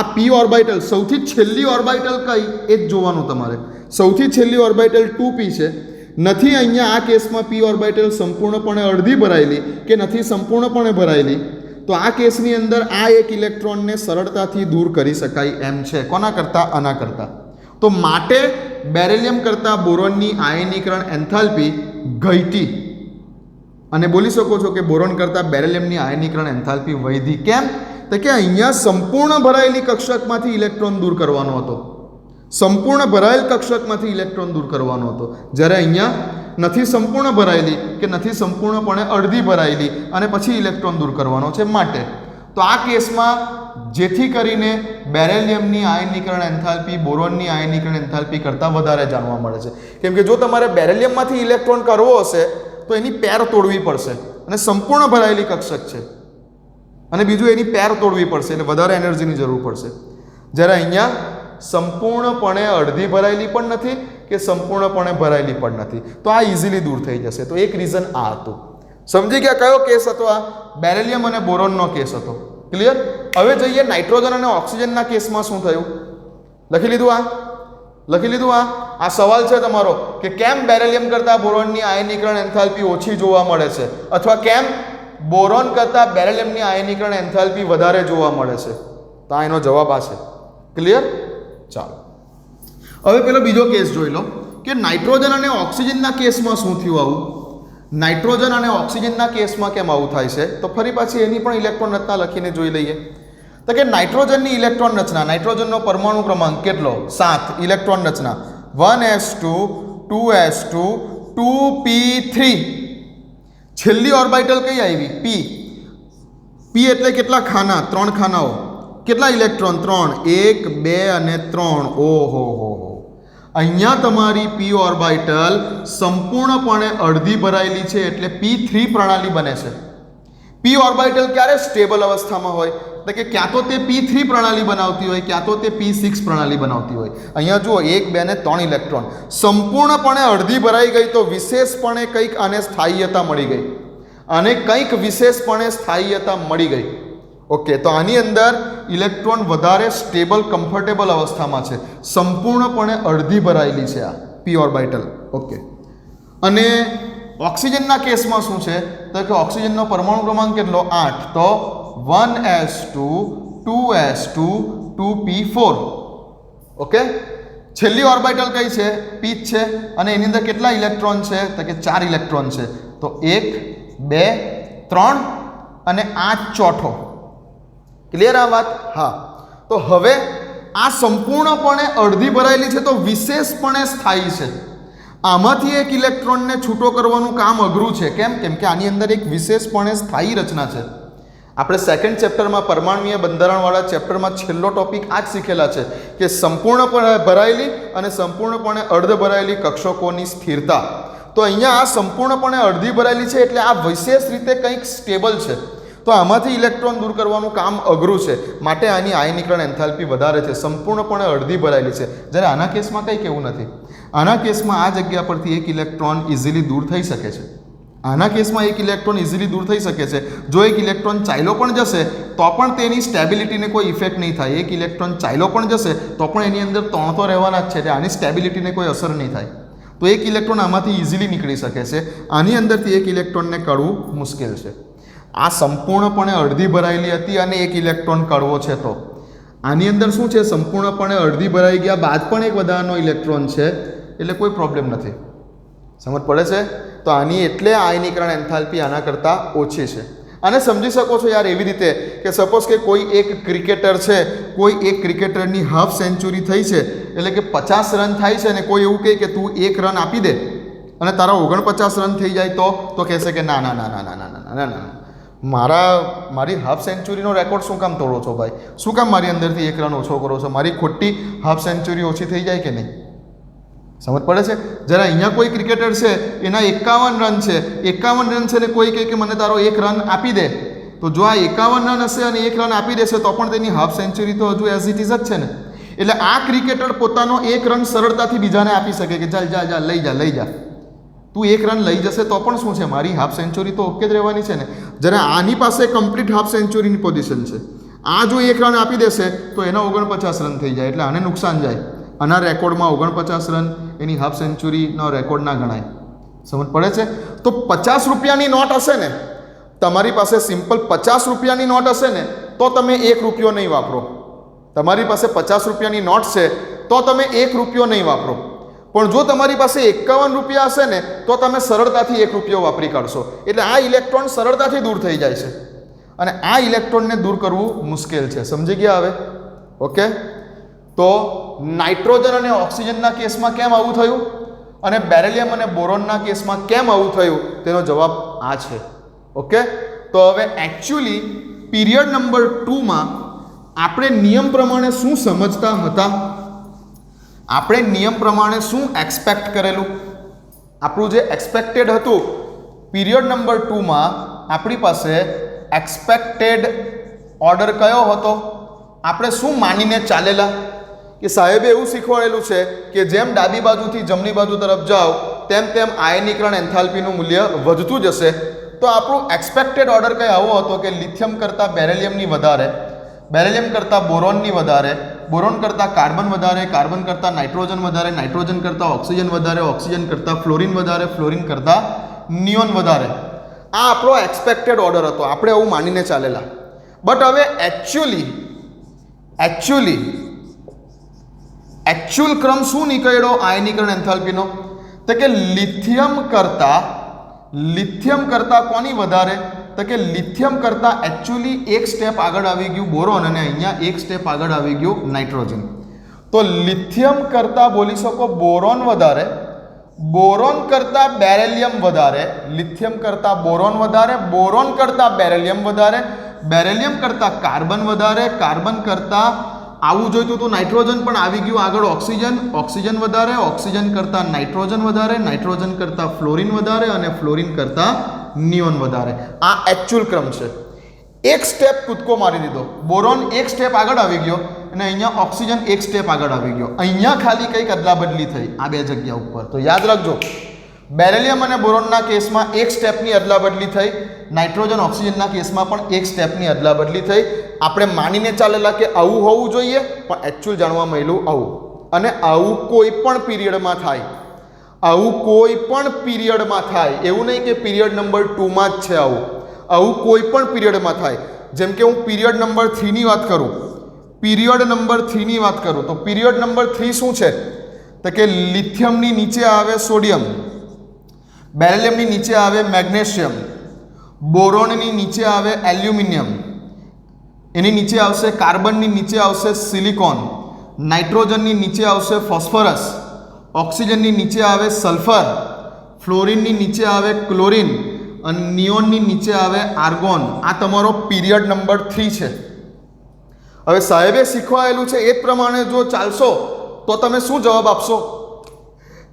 આ p ઓર્બિટલ સૌથી છેલ્લી ઓર્બિટલ કઈ એ જ જોવાનું તમારે. સૌથી છેલ્લી ઓર્બિટલ 2p છે. નથી અહીંયા આ કેસમાં p ઓર્બિટલ સંપૂર્ણપણે અડધી ભરાયેલી કે નથી સંપૂર્ણપણે ભરાયેલી. તો આ કેસની અંદર આ એક ઇલેક્ટ્રોનને સરળતાથી દૂર કરી શકાય એમ છે. કોના કરતાં? આના કરતાં. તો માટે બેરિલિયમ કરતાં બોરોનની આયનીકરણ એન્થાલ્પી ઘટી. અને બોલી શકો છો કે બોરોન કરતાં બેરિલિયમની આયનીકરણ એન્થાલ્પી વધી. કેમ? તો કે અહીંયા સંપૂર્ણ ભરાયેલી કક્ષકમાંથી ઇલેક્ટ્રોન દૂર કરવાનો હતો. સંપૂર્ણ ભરાયેલ કક્ષકમાંથી ઇલેક્ટ્રોન દૂર કરવાનો હતો. જ્યારે અહીંયા નથી સંપૂર્ણ ભરાયેલી કે નથી સંપૂર્ણપણે અડધી ભરાયેલી અને પછી ઇલેક્ટ્રોન દૂર કરવાનો છે માટે. તો આ કેસમાં જેથી કરીને બેરિલિયમની આયનીકરણ એન્થાલ્પી બોરોનની આયનીકરણ એન્થાલ્પી કરતાં વધારે જાણવા મળે છે. કેમ કે જો તમારે બેરિલિયમમાંથી ઇલેક્ટ્રોન કરવો હશે તો એની પેર તોડવી પડશે અને સંપૂર્ણ ભરાયેલી કક્ષક છે અને બીજું એની પેર તોડવી પડશે એટલે વધારે એનર્જીની જરૂર પડશે. જ્યારે અહીંયા સંપૂર્ણપણે અડધી ભરાયેલી પણ નથી કે સંપૂર્ણપણે ભરાયેલી પણ નથી. તો આ ઇઝીલી દૂર થઈ જશે. તો એક રીઝન આ હતું. સમજી ગયા કયો કેસ હતો? આ બેરિલિયમ અને બોરોનનો કેસ હતો. ક્લિયર? હવે જોઈએ નાઇટ્રોજન અને ઓક્સિજનના કેસમાં શું થયું. લખી લીધું આ સવાલ છે તમારો કે કેમ બેરિલિયમ કરતાં બોરોનની આયનીકરણ એન્થાલ્પી ઓછી જોવા મળે છે અથવા કેમ બોરોન કરતાં બેરિલિયમની આયનીકરણ એન્થાલ્પી વધારે જોવા મળે છે. તો આ એનો જવાબ આ છે. ક્લિયર? ચાલો હવે પેલો બીજો કેસ જોઈ લો કે નાઇટ્રોજન અને ઓક્સિજનના કેસમાં શું થયું આવું. નાઇટ્રોજન અને ઓક્સિજનના કેસમાં કેમ આવું થાય છે? તો ફરી પાછી એની પણ ઇલેક્ટ્રોન રચના લખીને જોઈ લઈએ. તો કે નાઇટ્રોજનની ઇલેક્ટ્રોન રચના, નાઇટ્રોજનનો પરમાણુ ક્રમાંક કેટલો? 7. ઇલેક્ટ્રોન રચના 1s2 2s2 2p3. છેલ્લી ઓર્બિટલ કઈ આવી? p. p એટલે કેટલા ખાના? 3 ખાનાઓ. કેટલા ઇલેક્ટ્રોન? 3. 1 2 અને 3. ઓહો. અહીંયા તમારી p ઓર્બિટલ સંપૂર્ણપણે અડધી ભરાયેલી છે એટલે p3 પ્રણાલી બને છે. p ઓર્બિટલ ક્યારે સ્ટેબલ અવસ્થામાં હોય? એટલે કે ક્યાં તો તે p3 પ્રણાલી બનાવતી હોય ક્યાં તો તે p6 પ્રણાલી બનાવતી હોય. અહીંયા જુઓ 1 2 અને 3 ઇલેક્ટ્રોન સંપૂર્ણપણે અડધી ભરાઈ ગઈ તો વિશેષપણે કંઈક આને સ્થાયીયતા મળી ગઈ અને કંઈક વિશેષપણે સ્થાયીયતા મળી ગઈ. ઓકે, તો આની અંદર ઇલેક્ટ્રોન વધારે સ્ટેબલ કમ્ફર્ટેબલ અવસ્થામાં છે. સંપૂર્ણપણે અડધી ભરાયેલી છે આ p ઓર્બિટલ. ઓકે, અને ઓક્સિજનના કેસમાં શું છે તો કે ઓક્સિજનનો પરમાણુ ક્રમાંક કેટલો 8 તો 1s2 2s2 2p4 ઓકે છેલ્લી ઓર્બિટલ કઈ છે p છે અને એની અંદર કેટલા ઇલેક્ટ્રોન છે તો કે 4 ઇલેક્ટ્રોન છે તો 1 2 3 અને આ ચોથો ક્લિયર આ વાત હા તો હવે આ સંપૂર્ણપણે અડધી ભરાયેલી છે તો વિશેષપણે સ્થાયી છે આમાંથી એક ઇલેક્ટ્રોનને છૂટો કરવાનું કામ અઘરું છે કેમ કે આની અંદર એક વિશેષપણે સ્થાયી રચના છે આપણે સેકન્ડ ચેપ્ટરમાં પરમાણુય બંધારણવાળા ચેપ્ટરમાં છેલ્લો ટોપિક આ જ શીખેલા છે કે સંપૂર્ણપણે ભરાયેલી અને સંપૂર્ણપણે અર્ધ ભરાયેલી કક્ષકોની સ્થિરતા તો અહીંયા આ સંપૂર્ણપણે અડધી ભરાયેલી છે એટલે આ વિશેષ રીતે કંઈક સ્ટેબલ છે તો આમાંથી ઇલેક્ટ્રોન દૂર કરવાનું કામ અઘરું છે માટે આની આયનીકરણ એન્થાલ્પી વધારે છે સંપૂર્ણપણે અડધી ભરાયેલી છે જ્યારે આના કેસમાં કંઈક એવું નથી આના કેસમાં આ જગ્યા પરથી એક ઇલેક્ટ્રોન ઇઝીલી દૂર થઈ શકે છે આના કેસમાં એક ઇલેક્ટ્રોન ઇઝીલી દૂર થઈ શકે છે જો એક ઇલેક્ટ્રોન ચાલ્યો પણ જશે તો પણ તેની સ્ટેબિલિટીને કોઈ ઇફેક્ટ નહીં થાય એક ઇલેક્ટ્રોન ચાલ્યો પણ જશે તો પણ એની અંદર ત્રણ તો રહેવાના જ છે એટલે આની સ્ટેબિલિટીને કોઈ અસર નહીં થાય તો એક ઇલેક્ટ્રોન આમાંથી ઇઝીલી નીકળી શકે છે આની અંદરથી એક ઇલેક્ટ્રોનને કાઢવું મુશ્કેલ છે આ સંપૂર્ણપણે અડધી ભરાયેલી હતી અને એક ઇલેક્ટ્રોન કાઢવો છે તો આની અંદર શું છે સંપૂર્ણપણે અડધી ભરાઈ ગયા બાદ પણ એક વધારાનો ઇલેક્ટ્રોન છે એટલે કોઈ પ્રોબ્લેમ નથી સમજ પડે છે તો આની એટલે આયનીકરણ એન્થાલ્પી આના કરતાં ઓછી છે અને સમજી શકો છો યાર એવી રીતે કે સપોઝ કે કોઈ એક ક્રિકેટર છે કોઈ એક ક્રિકેટરની હાફ સેન્ચુરી થઈ છે એટલે કે 50 રન થાય છે અને કોઈ એવું કહે કે તું એક રન આપી દે અને તારા 49 રન થઈ જાય તો કહેશે કે ના ના ના ના ના ના ના ના મારી હાફ સેન્ચુરીનો રેકોર્ડ શું કામ તોડો છો ભાઈ શું કામ મારી અંદરથી એક રન ઓછો કરો છો મારી ખોટી હાફ સેન્ચુરી ઓછી થઈ જાય કે નહીં સમજ પડે છે જ્યારે અહીંયા કોઈ ક્રિકેટર છે એના 51 રન છે 51 રન છે ને કોઈ કહે કે મને તારો એક રન આપી દે તો જો આ 51 રન હશે અને એક રન આપી દેશે તો પણ તેની હાફ સેન્ચુરી તો હજુ એઝ ઇટ ઇઝ જ છે ને એટલે આ ક્રિકેટર પોતાનો એક રન સરળતાથી બીજાને આપી શકે કે ચાલ જા લઈ જા તું એક રન લઈ જશે તો પણ શું છે મારી હાફ સેન્ચુરી તો ઓકે જ રહેવાની છે ને જ્યારે આની પાસે કમ્પ્લીટ હાફ સેન્ચુરીની પોઝિશન છે આ જો એક રન આપી દેશે તો એના 49 રન થઈ જાય એટલે આને નુકસાન જાય આના રેકોર્ડમાં 49 રન એની હાફ સેન્ચુરીનો રેકોર્ડ ના ગણાય સમજ પડે છે તો 50 રૂપિયાની નોટ હશે ને તમારી પાસે સિમ્પલ 50 રૂપિયાની નોટ હશે ને તો તમે 1 રૂપિયો નહીં વાપરો તમારી પાસે 50 રૂપિયાની નોટ છે તો તમે 1 રૂપિયો નહીં વાપરો પણ જો તમારી પાસે 51 રૂપિયા હશે ને તો તમે સરળતાથી 1 રૂપિયો વાપરી કાઢશો એટલે આ ઇલેક્ટ્રોન સરળતાથી દૂર થઈ જાય છે અને આ ઇલેક્ટ્રોનને દૂર કરવું મુશ્કેલ છે સમજી ગયા હવે ઓકે તો નાઇટ્રોજન અને ઓક્સિજનના કેસમાં કેમ આવું થયું અને બેરિલિયમ અને બોરોનના કેસમાં કેમ આવું થયું તેનો જવાબ આ છે ઓકે તો હવે એકચ્યુઅલી પીરિયડ નંબર 2 માં આપણે નિયમ પ્રમાણે શું સમજતા હતા આપણે નિયમ પ્રમાણે શું એક્સપેક્ટ કરેલું આપણું જે એક્સપેક્ટેડ હતું પીરિયડ નંબર 2 માં આપણી પાસે એક્સપેક્ટેડ ઓર્ડર કયો હતો આપણે શું માનીને ચાલેલા કે સાહેબે એવું શીખવાડેલું છે કે જેમ ડાબી બાજુથી જમણી બાજુ તરફ જાઓ તેમ તેમ આયનીકરણ એન્થાલ્પીનું મૂલ્ય વધતું જશે તો આપણું એક્સપેક્ટેડ ઓર્ડર કંઈ આવો હતો કે લિથિયમ કરતાં બેરિલિયમની વધારે બેરિલિયમ કરતાં બોરોનની વધારે બોરોન કરતાં કાર્બન વધારે કાર્બન કરતાં નાઇટ્રોજન વધારે નાઇટ્રોજન કરતાં ઓક્સિજન વધારે ઓક્સિજન કરતાં ફ્લોરિન વધારે ફ્લોરિન કરતાં નિયોન વધારે આ આપણો એક્સપેક્ટેડ ઓર્ડર હતો આપણે એવું માનીને ચાલેલા બટ હવે એકચ્યુઅલ ક્રમ શું નીકળ્યો આયનીકરણ એન્થાલ્પીનો તો કે લિથિયમ કરતાં કોની વધારે તો કે લિથિયમ કરતાં એકચ્યુઅલી એક સ્ટેપ આગળ આવી ગયું બોરોન અને અહીંયા એક સ્ટેપ આગળ આવી ગયું નાઇટ્રોજન તો લિથિયમ કરતાં બોલી શકો બોરોન વધારે બોરોન કરતાં બેરિલિયમ વધારે લિથિયમ કરતાં બોરોન વધારે બોરોન કરતાં બેરિલિયમ વધારે બેરિલિયમ કરતાં કાર્બન વધારે કાર્બન કરતાં આવું જોઈતું તો નાઇટ્રોજન પણ આવી ગયું આગળ ઓક્સિજન વધારે ઓક્સિજન કરતાં નાઇટ્રોજન વધારે નાઇટ્રોજન કરતાં ફ્લોરિન વધારે અને ફ્લોરિન કરતાં નિયોન વધારે આ એકચ્યુઅલ ક્રમ છે એક સ્ટેપ કૂદકો મારી દીધો બોરોન એક સ્ટેપ આગળ આવી ગયો અને અહીંયા ઓક્સિજન એક સ્ટેપ આગળ આવી ગયો અહીંયા ખાલી કંઈક અદલાબદલી થઈ આ બે જગ્યા ઉપર તો યાદ રાખજો બેરિલિયમ અને બોરોનના કેસમાં એક સ્ટેપની અદલાબદલી થઈ નાઇટ્રોજન ઓક્સિજનના કેસમાં પણ એક સ્ટેપની અદલાબદલી થઈ આપણે માનીને ચાલેલા કે આવું હોવું જોઈએ પણ એકચ્યુઅલ જાણવા મળ્યું આવું અને આવું કોઈ પણ પીરિયડમાં થાય આવું કોઈ પણ પીરિયડમાં થાય, એવું નહીં કે પીરિયડ નંબર 2 માં જ છે આવું કોઈ પણ પીરિયડમાં થાય. જેમ કે હું પીરિયડ નંબર 3 ની વાત કરું, તો પીરિયડ નંબર 3 શું છે? તો કે લિથિયમની નીચે આવે સોડિયમ, બેરિલિયમની નીચે આવે મેગ્નેશિયમ, બોરોનની નીચે આવે એલ્યુમિનિયમ, એની નીચે આવશે કાર્બનની નીચે આવશે સિલિકોન, નાઇટ્રોજનની નીચે આવશે ફોસ્ફરસ, ઓક્સિજનની નીચે આવે સલ્ફર, ફ્લોરિનની નીચે આવે ક્લોરિન અને નિયોનની નીચે આવે આર્ગોન. આ તમારો પીરિયડ નંબર 3 છે. હવે સાહેબે શીખવાયેલું છે એ જ પ્રમાણે જો ચાલશો તો તમે શું જવાબ આપશો?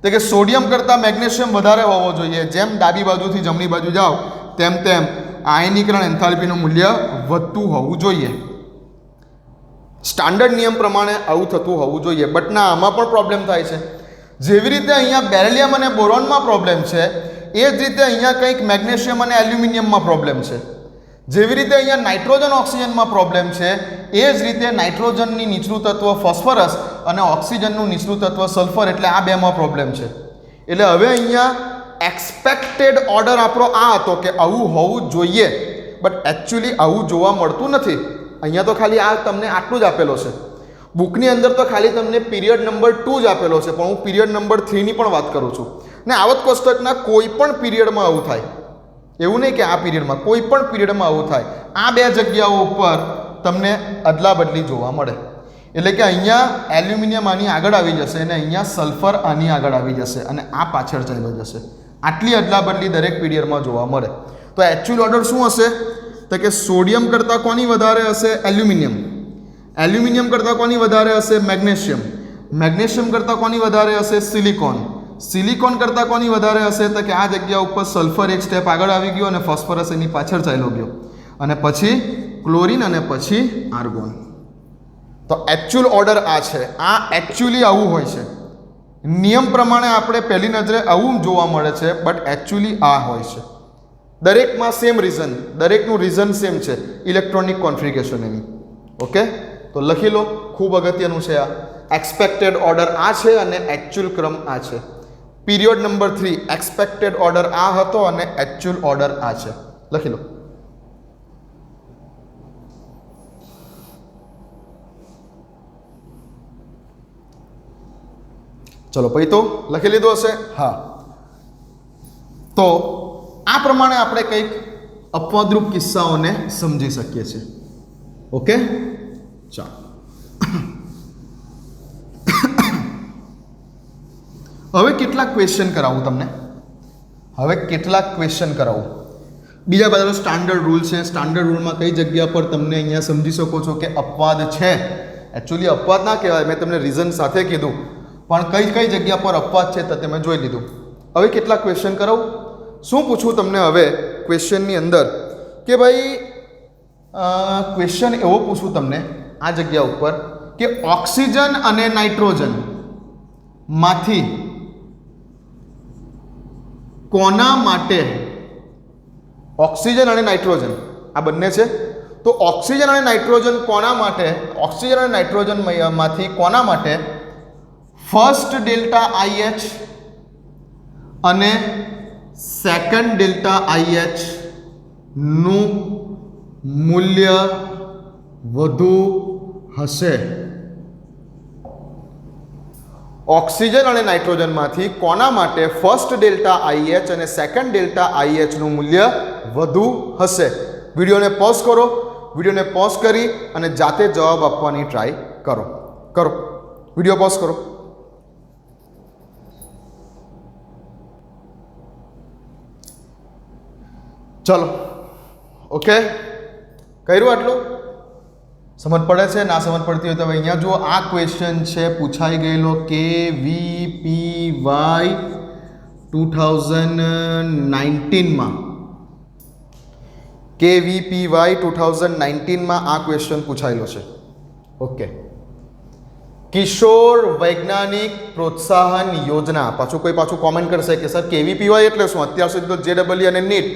તો કે સોડિયમ કરતાં મેગ્નેશિયમ વધારે હોવો જોઈએ. જેમ ડાબી બાજુથી જમણી બાજુ જાઓ તેમ આયનીકરણ એન્થાલ્પીનું મૂલ્ય વધતું હોવું જોઈએ. સ્ટાન્ડર્ડ નિયમ પ્રમાણે આવું થતું હોવું જોઈએ. બટ ના, આમાં પણ પ્રોબ્લેમ થાય છે. જેવી રીતે અહીંયા બેરિલિયમ અને બોરોનમાં પ્રોબ્લેમ છે, એ જ રીતે અહીંયા કંઈક મેગ્નેશિયમ અને એલ્યુમિનિયમમાં પ્રોબ્લેમ છે. જેવી રીતે અહીંયા નાઇટ્રોજન ઓક્સિજનમાં પ્રોબ્લેમ છે, એ જ રીતે નાઇટ્રોજનની નીચલું તત્વ ફોસ્ફરસ અને ઓક્સિજનનું નીચલું તત્વ સલ્ફર, એટલે આ બેમાં પ્રોબ્લેમ છે. એટલે હવે અહીંયા એક્સપેક્ટેડ ઓર્ડર આપણો આ હતો કે આવું હોવું જોઈએ, બટ એકચ્યુઅલી આવું જોવા મળતું નથી. અહીંયા તો ખાલી આ તમને આટલું જ આપેલો છે. બુકની અંદર તો ખાલી તમને પીરિયડ નંબર 2 જ આપેલો છે, પણ હું પીરિયડ નંબર 3 ની પણ વાત કરું છું. ને આવત કોષ્ટકના કોઈ પણ પીરિયડમાં આવું થાય, એવું નહીં કે આ પીરિયડમાં, કોઈ પણ પીરિયડમાં આવું થાય. આ બે જગ્યાઓ ઉપર તમને અદલા બદલી જોવા મળે. એટલે કે અહીંયા એલ્યુમિનિયમ આની આગળ આવી જશે અને અહીંયા સલ્ફર આની આગળ આવી જશે અને આ પાછળ ચાલ્યો જશે. આટલી અદલા બદલી દરેક પીરિયડમાં જોવા મળે. તો એકચ્યુઅલ ઓર્ડર શું હશે? તો કે સોડિયમ કરતાં કોની વધારે હશે? એલ્યુમિનિયમ. એલ્યુમિનિયમ કરતાં કોની વધારે હશે? મેગ્નેશિયમ. મેગ્નેશિયમ કરતાં કોની વધારે હશે? સિલિકોન. સિલિકોન કરતાં કોની વધારે હશે? તો કે આ જગ્યા ઉપર સલ્ફર એક સ્ટેપ આગળ આવી ગયો અને ફોસ્ફરસ એની પાછળ ચાલ્યો ગયો, અને પછી ક્લોરિન અને પછી આર્ગોન. તો એકચ્યુઅલ ઓર્ડર આ છે. આ એકચ્યુઅલી આવું હોય છે. નિયમ પ્રમાણે આપણે પહેલી નજરે આવું જોવા મળે છે, બટ એકચ્યુઅલી આ હોય છે. દરેકમાં સેમ રીઝન, દરેકનું રીઝન સેમ છે, ઇલેક્ટ્રોનિક કોન્ફિગરેશન એની. ઓકે, તો લખી લો, ખૂબ અગત્યનું છે આ. એક્સપેક્ટેડ ઓર્ડર આ છે અને એકચ્યુઅલ ક્રમ આ છે. પીરિયડ નંબર 3 એક્સપેક્ટેડ ઓર્ડર આ હતો અને એકચ્યુઅલ ઓર્ડર આ છે. લખી લો. ચલો પછી તો લખી લીધું હશે? હા. તો આ પ્રમાણે આપણે કંઈક અપવાદરૂપ કિસ્સાઓને સમજી શકીએ છીએ. ઓકે, ચાલો. હવે કેટલાક ક્વેશ્ચન કરાવું તમને. બીજા બધા સ્ટાન્ડર્ડ રૂલ છે. સ્ટાન્ડર્ડ રૂલમાં કઈ જગ્યા પર તમને અહીંયા સમજી શકો છો કે અપવાદ છે. એકચ્યુઅલી અપવાદ ના કહેવાય, મેં તમને રીઝન સાથે કીધું, પણ કઈ જગ્યા પર અપવાદ છે તો તમે જોઈ લીધું. હવે કેટલાક ક્વેશ્ચન કરાવું. શું પૂછું તમને હવે ક્વેશ્ચનની અંદર કે ભાઈ ક્વેશ્ચન એવો પૂછું તમને આ જગ્યા ઉપર કે ઓક્સિજન અને નાઇટ્રોજન માંથી કોના માટે, ઓક્સિજન અને નાઇટ્રોજન આ બંને છે, તો ઓક્સિજન અને નાઇટ્રોજન કોના માટે, ઓક્સિજન અને નાઇટ્રોજન માંથી કોના માટે ફર્સ્ટ ડેલ્ટા IH અને સેકન્ડ ડેલ્ટા IH નું મૂલ્ય વધુ હશે? ઓક્સિજન અને નાઇટ્રોજનમાંથી કોના માટે ફર્સ્ટ ડેલ્ટા IH અને સેકન્ડ ડેલ્ટા IH નું મૂલ્ય વધુ હશે? વિડીયોને પોઝ કરો, વિડીયોને પોઝ કરી અને જાતે જવાબ આપવાની ટ્રાય કરો. વિડીયો પોઝ કરો. ચલો, ઓકે, કર્યું આટલું? સમજ પડે છે? ના સમજ પડતી હોય તો હવે અહીંયા જુઓ, આ ક્વેશ્ચન છે પૂછાઈ ગયેલો KVPY 2019માં. KVPY 2019માં આ ક્વેશ્ચન પૂછાયેલો છે. ઓકે, કિશોર વૈજ્ઞાનિક પ્રોત્સાહન યોજના. પાછું કોમેન્ટ કરશે કે સર KVPY એટલે શું? અત્યાર સુધી તો JEE અને NEET.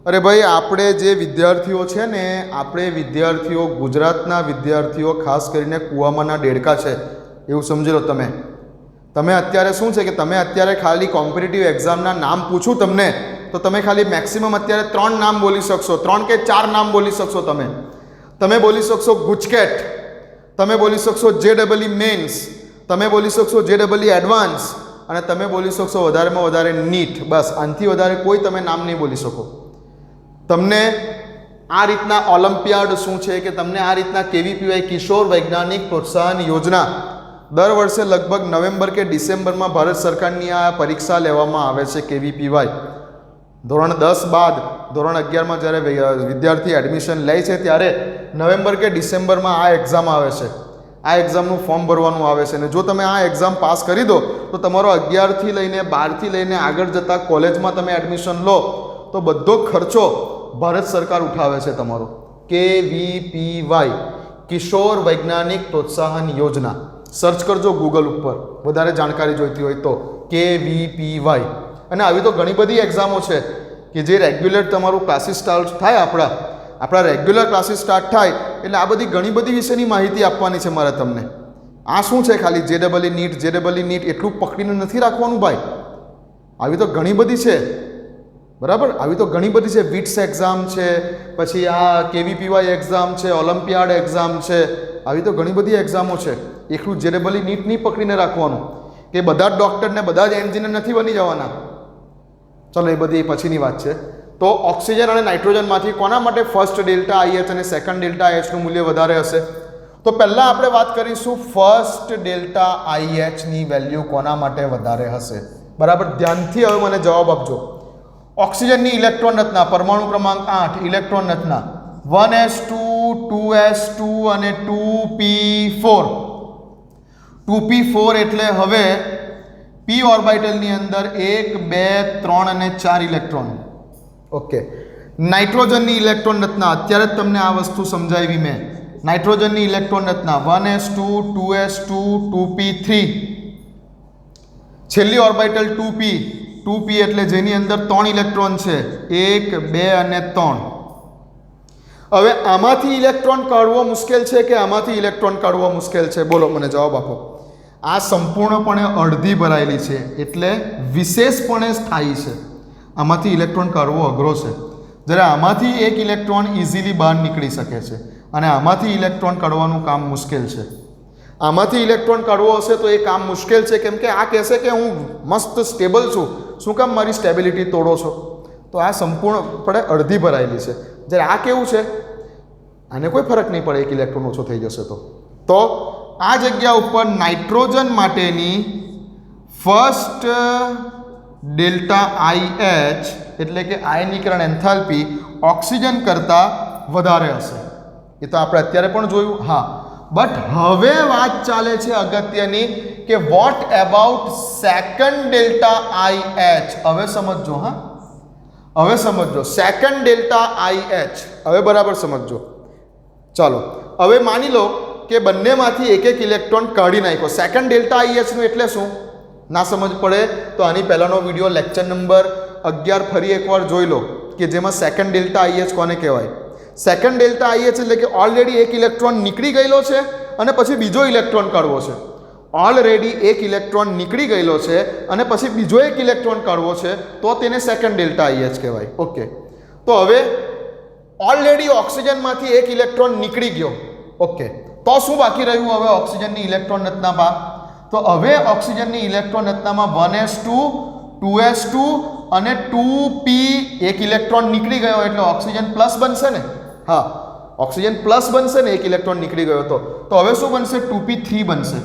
અરે ભાઈ, આપણે જે વિદ્યાર્થીઓ છે ને, આપણે વિદ્યાર્થીઓ, ગુજરાતના વિદ્યાર્થીઓ ખાસ કરીને કુવામાંના દેડકા છે એવું સમજી લો તમે. તમે અત્યારે શું છે કે તમે અત્યારે ખાલી કોમ્પિટિટિવ એક્ઝામના નામ પૂછું તમને તો તમે ખાલી મેક્સિમમ અત્યારે 3 નામ બોલી શકશો, 3 કે 4 નામ બોલી શકશો. તમે બોલી શકશો ગુજકેટ, તમે બોલી શકશો JEE મેન્સ, તમે બોલી શકશો JEE એડવાન્સ અને તમે બોલી શકશો વધારેમાં વધારે નીટ. બસ આનાથી વધારે કોઈ તમે નામ નહીં બોલી શકો. તમને આ રીતના ઓલિમ્પિયાડ શું છે કે તમને આ રીતના KVPY કિશોર વૈજ્ઞાનિક પ્રોત્સાહન યોજના દર વર્ષે લગભગ નવેમ્બર કે ડિસેમ્બરમાં ભારત સરકારની આ પરીક્ષા લેવામાં આવે છે. KVPY ધોરણ 10 બાદ ધોરણ 11માં જ્યારે વિદ્યાર્થી એડમિશન લે છે ત્યારે નવેમ્બર કે ડિસેમ્બરમાં આ એક્ઝામ આવે છે. આ એક્ઝામનું ફોર્મ ભરવાનું આવે છે અને જો તમે આ એક્ઝામ પાસ કરી દો તો તમારો 11થી લઈને 12થી લઈને આગળ જતા કોલેજમાં તમે એડમિશન લો તો બધો ખર્ચો ભારત સરકાર ઉઠાવે છે તમારો. KVPY કિશોર વૈજ્ઞાનિક પ્રોત્સાહન યોજના સર્ચ કરજો ગૂગલ ઉપર, વધારે જાણકારી જોઈતી હોય તો KVPY. અને આવી તો ઘણી બધી એક્ઝામો છે કે જે રેગ્યુલર તમારું ક્લાસીસ સ્ટાર્ટ થાય, આપણા રેગ્યુલર ક્લાસીસ સ્ટાર્ટ થાય એટલે આ બધી ઘણી બધી વિશેની માહિતી આપવાની છે મારે તમને. આ શું છે ખાલી JEE નીટ એટલું પકડીને નથી રાખવાનું ભાઈ. આવી તો ઘણી બધી છે, બરાબર. આવી તો ઘણી બધી છે. વિટ્સ એક્ઝામ છે, પછી આ KVPY એક્ઝામ છે, ઓલિમ્પિયાડ એક્ઝામ છે. આવી તો ઘણી બધી એક્ઝામો છે. એકલું JEE નીટ નહીં પકડીને રાખવાનું કે બધા જ ડૉક્ટર ને બધા જ એન્જિનિયર નથી બની જવાના. ચલો એ બધી પછીની વાત છે. તો ઓક્સિજન અને નાઇટ્રોજનમાંથી કોના માટે ફર્સ્ટ ડેલ્ટા IH અને સેકન્ડ ડેલ્ટા IHનું મૂલ્ય વધારે હશે? તો પહેલાં આપણે વાત કરીશું ફર્સ્ટ ડેલ્ટા IHની વેલ્યુ કોના માટે વધારે હશે. બરાબર, ધ્યાનથી હવે મને જવાબ આપજો. ઓક્સિજનની ઇલેક્ટ્રોન રચના પરમાણુ ક્રમાંક 8 ઇલેક્ટ્રોન રચના 1s2 2s2 અને 2p4. 2p4 એટલે હવે p ઓર્બિટલની અંદર 1 2 3 અને 4 ઇલેક્ટ્રોન. ઓકે. નાઇટ્રોજનની ઇલેક્ટ્રોન રચના અત્યારે જ તમને આ વસ્તુ સમજાવી મેં. નાઇટ્રોજનની ઇલેક્ટ્રોન રચના 1s2 2s2 2p3. છેલ્લી ઓર્બિટલ 2p એટલે જેની અંદર 3 ઇલેક્ટ્રોન છે, 1 2 અને 3. હવે આમાંથી ઇલેક્ટ્રોન કાઢવો મુશ્કેલ છે કે આમાંથી ઇલેક્ટ્રોન કાઢવો મુશ્કેલ છે? બોલો, મને જવાબ આપો. આ સંપૂર્ણપણે અડધી ભરાયેલી છે એટલે વિશેષપણે સ્થાયી છે. આમાંથી ઇલેક્ટ્રોન કાઢવો અઘરો છે. જ્યારે આમાંથી એક ઇલેક્ટ્રોન ઇઝીલી બહાર નીકળી શકે છે અને આમાંથી ઇલેક્ટ્રોન કાઢવાનું કામ મુશ્કેલ છે. આમાંથી ઇલેક્ટ્રોન કાઢવો હશે તો એ કામ મુશ્કેલ છે, કેમ કે આ કહેશે કે હું મસ્ત સ્ટેબલ છું, શું કામ મારી સ્ટેબિલિટી તોડો છો? તો આ સંપૂર્ણપણે અડધી ભરાયેલી છે. જ્યારે આ કેવું છે, આને કોઈ ફરક નહીં પડે એક ઇલેક્ટ્રોન ઓછો થઈ જશે તો આ જગ્યા ઉપર નાઇટ્રોજન માટેની ફર્સ્ટ ડેલ્ટા IH એટલે કે આયનીકરણ એન્થાલ્પી ઓક્સિજન કરતાં વધારે હશે. એ તો આપણે અત્યારે પણ જોયું. હા, બટ હવે વાત ચાલે છે અગત્યની કે what about second delta IH. હવે સમજો. હા, હવે સમજો સેકન્ડ ડેલ્ટા IH. હવે બરાબર સમજો. ચાલો, હવે માની લો કે બંનેમાંથી એક એક ઇલેક્ટ્રોન કાઢી નાખ્યો. સેકન્ડ ડેલ્ટા IHનું એટલે શું? ના સમજ પડે તો આની પહેલાંનો વિડીયો લેક્ચર નંબર 11 ફરી એકવાર જોઈ લો કે જેમાં સેકન્ડ ડેલ્ટા IH કોને કહેવાય. સેકન્ડ ડેલ્ટા IH એટલે કે ઓલરેડી એક ઇલેક્ટ્રોન નીકળી ગયેલો છે અને પછી બીજો ઇલેક્ટ્રોન કાઢવો છે. ઓલરેડી એક ઇલેક્ટ્રોન નીકળી ગયેલો છે અને પછી બીજો એક ઇલેક્ટ્રોન કાઢવો છે તો તેને સેકન્ડ ડેલ્ટા IH કહેવાય. ઓકે. તો હવે ઓલરેડી ઓક્સિજનમાંથી એક ઇલેક્ટ્રોન નીકળી ગયો. ઓકે, તો શું બાકી રહ્યું હવે ઓક્સિજનની ઇલેક્ટ્રોન રચનામાં? તો હવે ઓક્સિજનની ઇલેક્ટ્રોન રચનામાં 1s2 2s2 અને 2p એક ઇલેક્ટ્રોન નીકળી ગયો એટલે ઓક્સિજન પ્લસ બનશે ને? હા, ઓક્સિજન પ્લસ બનશે ને, એક ઇલેક્ટ્રોન નીકળી ગયો તો હવે શું બનશે? 2p3 બનશે.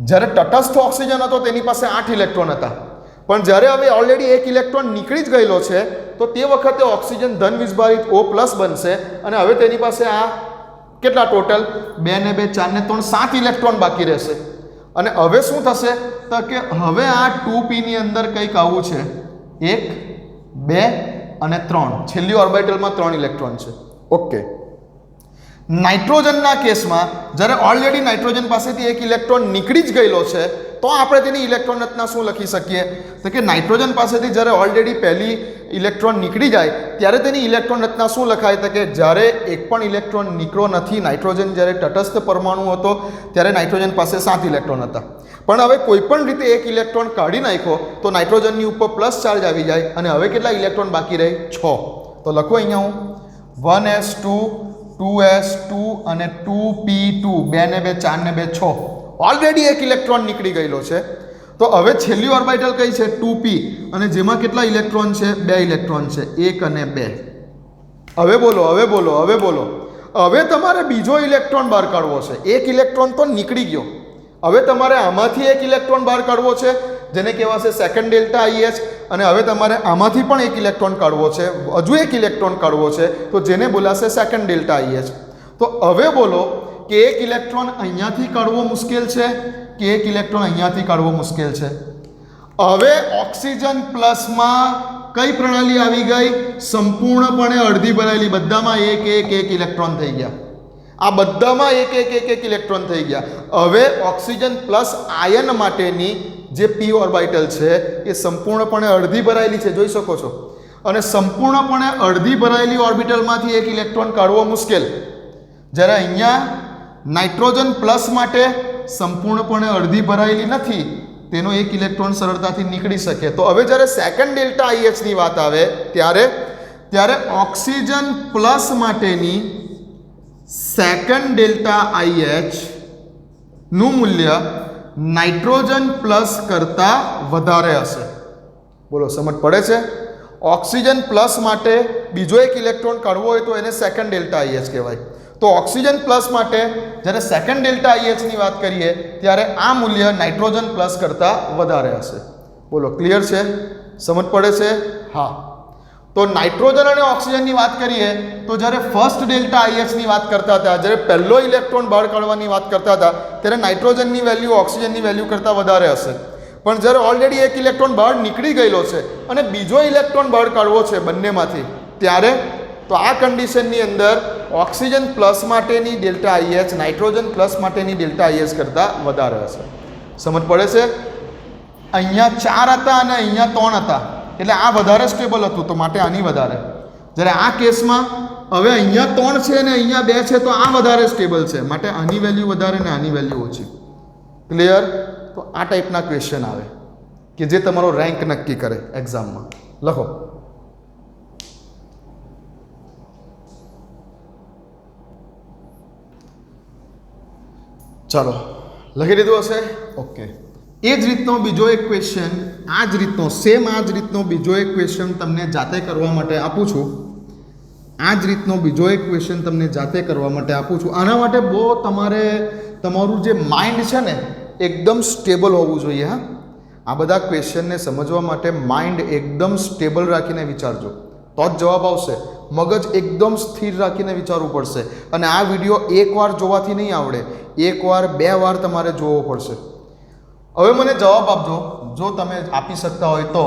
જ્યારે તટસ્થ ઓક્સિજન હતો તેની પાસે 8 ઇલેક્ટ્રોન હતા, પણ જ્યારે હવે ઓલરેડી એક ઇલેક્ટ્રોન નીકળી જ ગયેલો છે તો તે વખતે ઓક્સિજન ધન વિસ્ભારિત O+ બનશે અને હવે તેની પાસે આ કેટલા ટોટલ 2 ને 2 4 ને 3 7 ઇલેક્ટ્રોન બાકી રહેશે. અને હવે શું થશે તો કે હવે આ 2p ની અંદર કંઈક આવું છે, 1 2 અને 3. છેલ્લી ઓર્બિટલમાં 3 ઇલેક્ટ્રોન છે. ઓકે. નાઇટ્રોજનના કેસમાં જ્યારે ઓલરેડી નાઇટ્રોજન પાસેથી એક ઇલેક્ટ્રોન નીકળી જ ગયેલો છે તો આપણે તેની ઇલેક્ટ્રોન રચના શું લખી શકીએ? તો કે નાઇટ્રોજન પાસેથી જ્યારે ઓલરેડી પહેલી ઇલેક્ટ્રોન નીકળી જાય ત્યારે તેની ઇલેક્ટ્રોન રચના શું લખાય તો કે જ્યારે એક પણ ઇલેક્ટ્રોન નીકળ્યો નથી, નાઇટ્રોજન જ્યારે તટસ્થ પરમાણુ હતો ત્યારે નાઇટ્રોજન પાસે 7 ઇલેક્ટ્રોન હતા, પણ હવે કોઈ પણ રીતે એક ઇલેક્ટ્રોન કાઢી નાખ્યો તો નાઇટ્રોજનની ઉપર પ્લસ ચાર્જ આવી જાય અને હવે કેટલા ઇલેક્ટ્રોન બાકી રહે? 6. તો લખો અહીંયા હું 1s2 2s2 અને 2p2, 2 ને 2 4 ને 2 6. ઓલરેડી એક ઇલેક્ટ્રોન નીકળી ગયેલો છે. તો હવે છેલ્લી ઓર્બિટલ કઈ છે? 2p, અને જેમાં કેટલા ઇલેક્ટ્રોન છે? 2 ઇલેક્ટ્રોન છે, 1 અને 2. હવે બોલો. હવે તમારે બીજો ઇલેક્ટ્રોન બહાર કાઢવો છે. એક ઇલેક્ટ્રોન તો નીકળી ગયો, હવે તમારે આમાંથી એક ઇલેક્ટ્રોન બહાર કાઢવો છે જેને કહેવાશે સેકન્ડ ડેલ્ટા IH, અને હવે તમારે આમાંથી પણ એક ઇલેક્ટ્રોન કાઢવો છે, હજુ એક ઇલેક્ટ્રોન કાઢવો છે તો જેને બોલાશે સેકન્ડ ડેલ્ટા IH. તો હવે બોલો કે એક ઇલેક્ટ્રોન અહીંયાથી કાઢવો મુશ્કેલ છે કે એક ઇલેક્ટ્રોન અહીંયાથી કાઢવો મુશ્કેલ છે? હવે ઓક્સિજન પ્લસમાં કઈ પ્રણાલી આવી ગઈ? સંપૂર્ણપણે અડધી ભરાયેલી. બધામાં એક ઇલેક્ટ્રોન થઈ ગયા. આ બધામાં એક ઇલેક્ટ્રોન થઈ ગયા. હવે ઓક્સિજન પ્લસ આયન માટેની જે p ઓર્બિટલ છે એ સંપૂર્ણપણે અડધી ભરાયેલી છે, જોઈ શકો છો. અને સંપૂર્ણપણે અડધી ભરાયેલી ઓર્બિટલમાંથી એક ઇલેક્ટ્રોન કાઢવો મુશ્કેલ. જ્યારે અહીંયા નાઇટ્રોજન પ્લસ માટે સંપૂર્ણપણે અડધી ભરાયેલી નથી, તેનો એક ઇલેક્ટ્રોન સરળતાથી નીકળી શકે. તો હવે જ્યારે સેકન્ડ ડેલ્ટા IH ની વાત આવે ત્યારે ઓક્સિજન પ્લસ માટેની સેકન્ડ ડેલ્ટા IH નું મૂલ્ય નાઇટ્રોજન પ્લસ કરતા વધારે હશે. બોલો, સમજ પડે છે? ઓક્સિજન પ્લસ માટે બીજો એક ઇલેક્ટ્રોન કાઢવો હોય તો એને સેકન્ડ ડેલ્ટા IH કહેવાય. તો ઓક્સિજન પ્લસ માટે જ્યારે સેકન્ડ ડેલ્ટા IH ની વાત કરીએ ત્યારે આ મૂલ્ય નાઇટ્રોજન પ્લસ કરતાં વધારે હશે. બોલો, ક્લિયર છે? સમજ પડે છે? હા. તો નાઇટ્રોજન અને ઓક્સિજનની વાત કરીએ તો જ્યારે ફર્સ્ટ ડેલ્ટા IH ની વાત કરતા હતા, જ્યારે પહેલો ઇલેક્ટ્રોન બહાર કાઢવાની વાત કરતા હતા ત્યારે નાઇટ્રોજનની વેલ્યુ ઓક્સિજનની વેલ્યુ કરતાં વધારે હશે. પણ જ્યારે ઓલરેડી એક ઇલેક્ટ્રોન બહાર નીકળી ગયેલો છે અને બીજો ઇલેક્ટ્રોન બહાર કાઢવો છે બંનેમાંથી, ત્યારે તો આ કન્ડિશનની અંદર ઓક્સિજન પ્લસ માટેની ડેલ્ટા IH નાઇટ્રોજન પ્લસ માટેની ડેલ્ટા IH કરતાં વધારે હશે. સમજ પડે છે? અહીંયા 4 હતા અને અહીંયા 3 હતા, એટલે આ વધારે સ્ટેબલ હતું તો માટે આની વધારે. જ્યારે આ કેસમાં હવે અહીંયા 3 છે અને અહીંયા 2 છે તો આ વધારે સ્ટેબલ છે, માટે આની વેલ્યુ વધારે ને આની વેલ્યુ ઓછી. ક્લિયર? તો આ ટાઈપના ક્વેશ્ચન આવે કે જે તમારો રેન્ક નક્કી કરે એક્ઝામમાં. લખો. ચાલો, લખી દીધું હશે? ઓકે. એ જ રીતનો બીજો એક ક્વેશ્ચન, આ જ રીતનો બીજો એક ક્વેશ્ચન તમને જાતે કરવા માટે આપું છું. આના માટે બહુ તમારું જે માઇન્ડ છે ને એકદમ સ્ટેબલ હોવું જોઈએ. હા, આ બધા ક્વેશ્ચનને સમજવા માટે માઇન્ડ એકદમ સ્ટેબલ રાખીને વિચારજો તો જ જવાબ આવશે. મગજ એકદમ સ્થિર રાખીને વિચારવું પડશે. અને આ વિડીયો એકવાર જોવાથી નહીં આવડે, એકવાર 2 વાર તમારે જોવો પડશે. હવે મને જવાબ આપજો, જો તમે આપી શકતા હોય તો,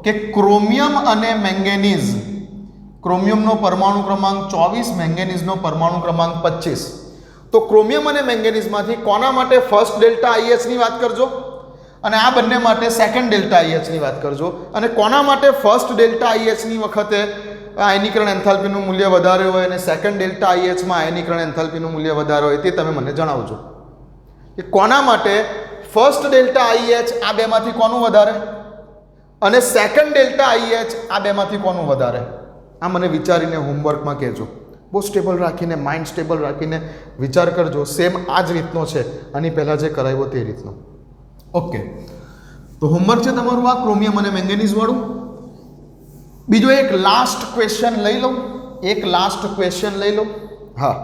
કે ક્રોમિયમ અને મેંગેનીઝ, ક્રોમિયમનો પરમાણુ ક્રમાંક 24, મેંગેનીઝનો પરમાણુ ક્રમાંક 25. તો ક્રોમિયમ અને મેંગેનીઝમાંથી કોના માટે ફર્સ્ટ ડેલ્ટા IH ની વાત કરજો અને આ બંને માટે સેકન્ડ ડેલ્ટા IH ની વાત કરજો. અને કોના માટે ફર્સ્ટ ડેલ્ટા IH ની વખતે આયનીકરણ એન્થાલ્પીનું મૂલ્ય વધારે હોય અને સેકન્ડ ડેલ્ટા IH માં આયનીકરણ એન્થાલ્પીનું મૂલ્ય વધારે હોય તે તમે મને જણાવજો. કે કોના માટે ફર્સ્ટ ડેલ્ટા IH આ બેમાંથી કોનું વધારે અને સેકન્ડ ડેલ્ટા IH આ બેમાંથી કોનું વધારે? આ મને વિચારીને હોમવર્કમાં કહેજો. બહુ સ્ટેબલ રાખીને, માઇન્ડ સ્ટેબલ રાખીને વિચાર કરજો. સેમ આ જ રીતનો છે, આની પહેલાં જે કરાવ્યો તે રીતનો. ઓકે, તો હોમવર્ક છે તમારું આ ક્રોમિયમ અને મેંગેનીઝ વાળું. બીજો એક લાસ્ટ ક્વેશ્ચન લઈ લો. હા,